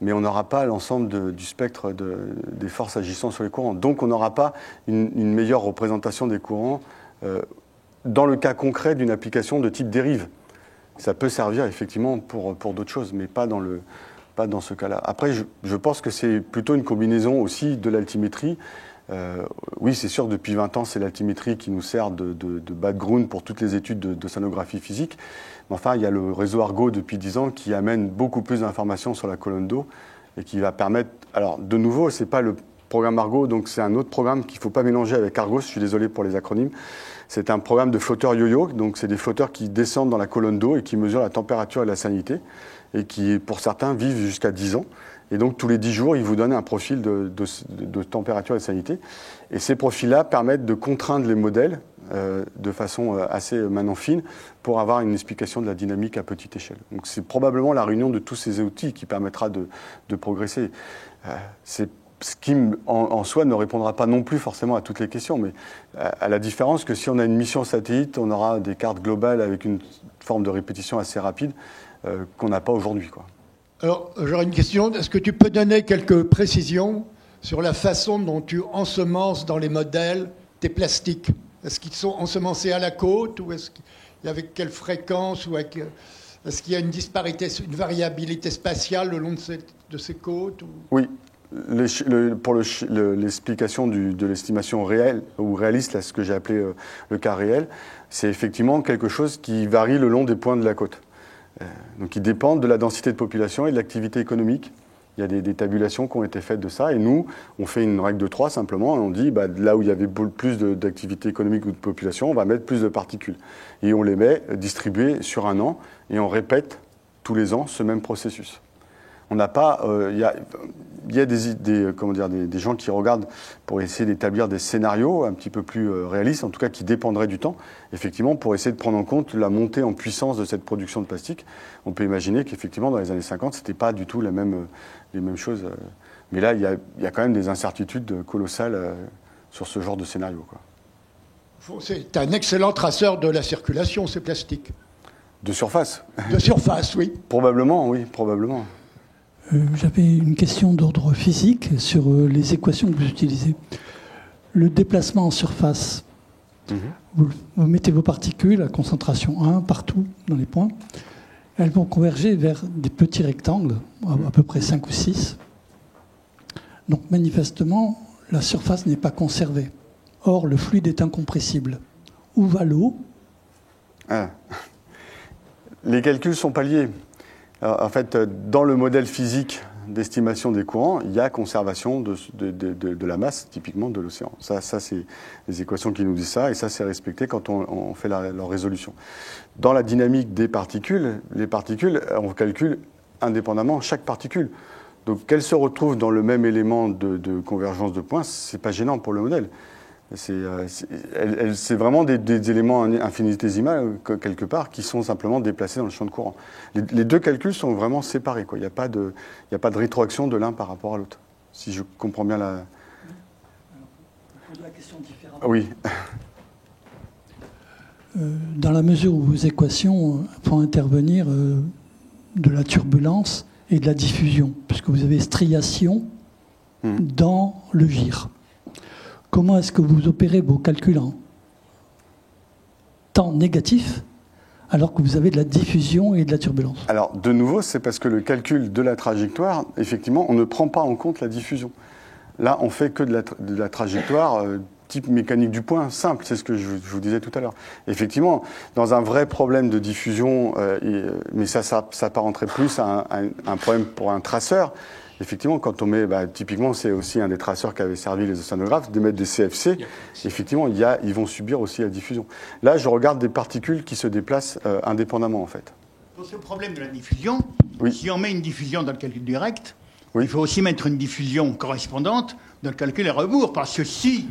mais on n'aura pas l'ensemble du spectre des forces agissant sur les courants. Donc on n'aura pas une meilleure représentation des courants dans le cas concret d'une application de type dérive. Ça peut servir effectivement pour d'autres choses, mais pas dans ce cas-là. Après, je pense que c'est plutôt une combinaison aussi de l'altimétrie. Oui, c'est sûr, depuis 20 ans, c'est l'altimétrie qui nous sert de background pour toutes les études d'océanographie physique. Mais enfin, il y a le réseau Argo depuis 10 ans qui amène beaucoup plus d'informations sur la colonne d'eau et qui va permettre... Alors, de nouveau, ce n'est pas le programme Argo, donc c'est un autre programme qu'il ne faut pas mélanger avec Argos, je suis désolé pour les acronymes. C'est un programme de flotteurs yo-yo, donc c'est des flotteurs qui descendent dans la colonne d'eau et qui mesurent la température et la salinité, et qui, pour certains, vivent jusqu'à 10 ans. Et donc, tous les 10 jours, ils vous donnent un profil de température et de salinité. Et ces profils-là permettent de contraindre les modèles de façon assez maintenant fine pour avoir une explication de la dynamique à petite échelle. Donc, c'est probablement la réunion de tous ces outils qui permettra de progresser. Ce qui, en soi, ne répondra pas non plus forcément à toutes les questions, mais à la différence que si on a une mission satellite, on aura des cartes globales avec une forme de répétition assez rapide qu'on n'a pas aujourd'hui, quoi. Alors, j'aurais une question. Est-ce que tu peux donner quelques précisions sur la façon dont tu ensemences dans les modèles tes plastiques? Est-ce qu'ils sont ensemencés à la côte ou avec quelle fréquence ou est-ce qu'il y a une disparité, une variabilité spatiale le long de ces côtes ou... Oui. Pour l'explication de l'estimation réelle ou réaliste, là, ce que j'ai appelé le cas réel, c'est effectivement quelque chose qui varie le long des points de la côte. Donc, ils dépendent de la densité de population et de l'activité économique. Il y a des tabulations qui ont été faites de ça. Et nous, on fait une règle de 3 simplement. Et on dit, là où il y avait plus d'activité économique ou de population, on va mettre plus de particules. Et on les met distribuées sur un an. Et on répète tous les ans ce même processus. On n'a pas... Il y a des gens qui regardent pour essayer d'établir des scénarios un petit peu plus réalistes, en tout cas qui dépendraient du temps, effectivement, pour essayer de prendre en compte la montée en puissance de cette production de plastique. On peut imaginer qu'effectivement, dans les années 50, ce n'était pas du tout les mêmes choses. Mais là, il y a quand même des incertitudes colossales sur ce genre de scénario, quoi. C'est un excellent traceur de la circulation, ces plastiques. De surface. De surface, oui. Probablement, oui, probablement. J'avais une question d'ordre physique sur les équations que vous utilisez. Le déplacement en surface, vous mettez vos particules à concentration 1 partout dans les points. Elles vont converger vers des petits rectangles, à peu près 5 ou 6. Donc manifestement, la surface n'est pas conservée. Or, le fluide est incompressible. Où va l'eau ? Les calculs sont pas liés. En fait, dans le modèle physique d'estimation des courants, il y a conservation de la masse, typiquement de l'océan. Ça c'est les équations qui nous disent ça, et ça, c'est respecté quand on fait leur résolution. Dans la dynamique des particules, les particules, on calcule indépendamment chaque particule. Donc, qu'elles se retrouvent dans le même élément de convergence de points, c'est pas gênant pour le modèle. C'est vraiment des éléments infinitésimaux, quelque part, qui sont simplement déplacés dans le champ de courant. Les deux calculs sont vraiment séparés, quoi. Il n'y a pas de rétroaction de l'un par rapport à l'autre, si je comprends bien la... Alors, je pose la question différemment. Oui. Dans la mesure où vos équations font intervenir de la turbulence et de la diffusion, puisque vous avez striation dans le gire. Comment est-ce que vous opérez vos calculs temps négatif alors que vous avez de la diffusion et de la turbulence? Alors, de nouveau, c'est parce que le calcul de la trajectoire, effectivement, on ne prend pas en compte la diffusion. Là, on fait que de la trajectoire type mécanique du point, simple, c'est ce que je vous disais tout à l'heure. Effectivement, dans un vrai problème de diffusion, mais ça s'apparenterait plus à un problème pour un traceur. Effectivement, quand on met, typiquement, c'est aussi un des traceurs qui avait servi les océanographes, de mettre des CFC, effectivement, ils vont subir aussi la diffusion. Là, je regarde des particules qui se déplacent indépendamment, en fait. Pour ce problème de la diffusion, oui. Si on met une diffusion dans le calcul direct, oui. Il faut aussi mettre une diffusion correspondante dans le calcul à rebours, parce que si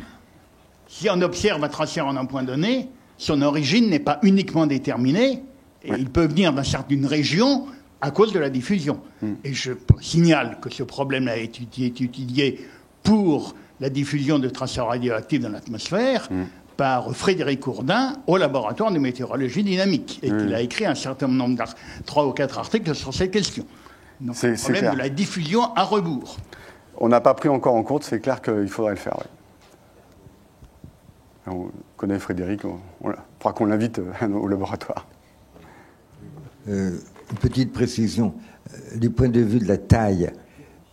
on observe un traceur en un point donné, son origine n'est pas uniquement déterminée, et il peut venir d'une région à cause de la diffusion. Et je signale que ce problème a été étudié pour la diffusion de traceurs radioactifs dans l'atmosphère par Frédéric Courdin au laboratoire de météorologie dynamique, et qu'il a écrit un certain nombre 3 ou 4 articles sur cette question. Donc le problème clair. De la diffusion à rebours. On n'a pas pris encore en compte, c'est clair qu'il faudrait le faire. Oui. On connaît Frédéric, il faudra qu'on l'invite au laboratoire. Une petite précision. Du point de vue de la taille,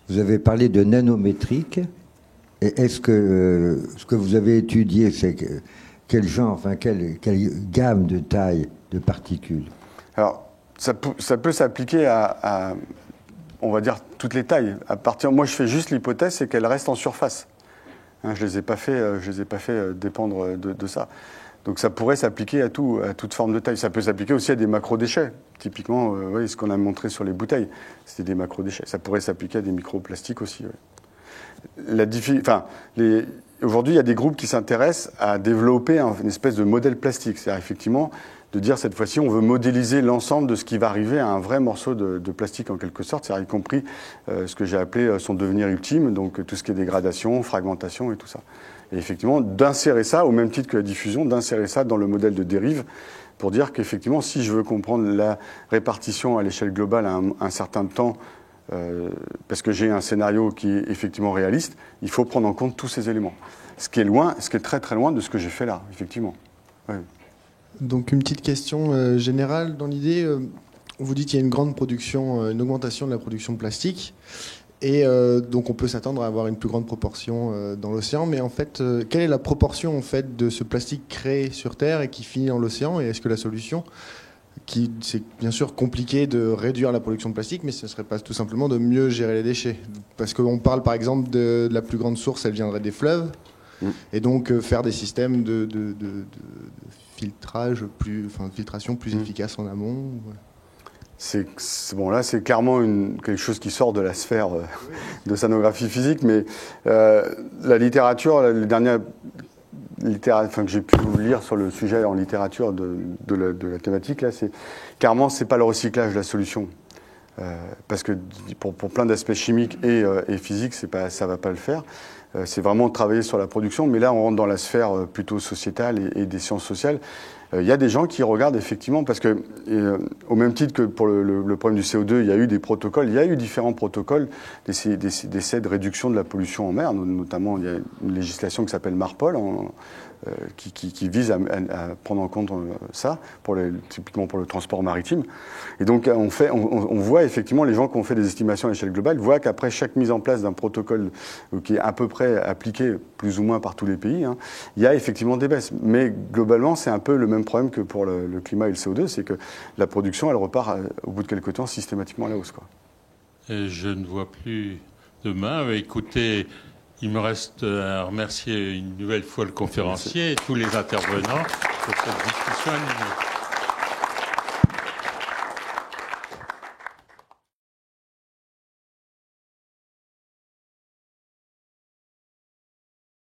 vous avez parlé de nanométrique. Et est-ce que ce que vous avez étudié, c'est quel genre, quelle gamme de taille de particules? Alors, ça peut s'appliquer à, on va dire, toutes les tailles. Moi, je fais juste l'hypothèse, c'est qu'elles restent en surface. Hein, je les ai pas fait dépendre de ça. Donc ça pourrait s'appliquer à toute forme de taille. Ça peut s'appliquer aussi à des macrodéchets. Typiquement, ce qu'on a montré sur les bouteilles, c'était des macrodéchets. Ça pourrait s'appliquer à des microplastiques aussi. Aujourd'hui, il y a des groupes qui s'intéressent à développer une espèce de modèle plastique. C'est-à-dire, effectivement, de dire cette fois-ci, on veut modéliser l'ensemble de ce qui va arriver à un vrai morceau de plastique, en quelque sorte, c'est-à-dire y compris ce que j'ai appelé son devenir ultime, donc tout ce qui est dégradation, fragmentation et tout ça. Et effectivement, d'insérer ça, au même titre que la diffusion, d'insérer ça dans le modèle de dérive, pour dire qu'effectivement, si je veux comprendre la répartition à l'échelle globale à un certain temps, parce que j'ai un scénario qui est effectivement réaliste, il faut prendre en compte tous ces éléments. Ce qui est très très loin de ce que j'ai fait là, effectivement. Ouais. Donc une petite question générale dans l'idée. Vous dites qu'il y a une grande production, une augmentation de la production de plastique, et donc on peut s'attendre à avoir une plus grande proportion dans l'océan. Mais en fait, quelle est la proportion en fait de ce plastique créé sur Terre et qui finit dans l'océan? Et est-ce que la solution, c'est bien sûr compliqué de réduire la production de plastique, mais ce ne serait pas tout simplement de mieux gérer les déchets? Parce qu'on parle par exemple de la plus grande source, elle viendrait des fleuves, et donc faire des systèmes de filtration plus efficace en amont. Voilà. C'est clairement quelque chose qui sort de la sphère d'océanographie physique, mais la littérature, les dernières que j'ai pu lire sur le sujet en littérature de la thématique, là, clairement, c'est pas le recyclage la solution. Parce que pour plein d'aspects chimiques et physiques, ça va pas le faire. C'est vraiment travailler sur la production, mais là on rentre dans la sphère plutôt sociétale et des sciences sociales. Il y a des gens qui regardent effectivement, parce que au même titre que pour le problème du CO2, il y a eu des protocoles, il y a eu différents protocoles d'essais de réduction de la pollution en mer, notamment il y a une législation qui s'appelle MARPOL, qui vise à prendre en compte ça, typiquement pour le transport maritime. Et donc on voit effectivement, les gens qui ont fait des estimations à l'échelle globale voient qu'après chaque mise en place d'un protocole qui est à peu près appliqué plus ou moins par tous les pays, il y a effectivement des baisses. Mais globalement, c'est un peu le même problème que pour le climat et le CO2, c'est que la production, elle repart au bout de quelques temps systématiquement à la hausse, quoi. Et je ne vois plus de main. Écoutez, il me reste à remercier une nouvelle fois le conférencier et tous les intervenants pour cette discussion animée.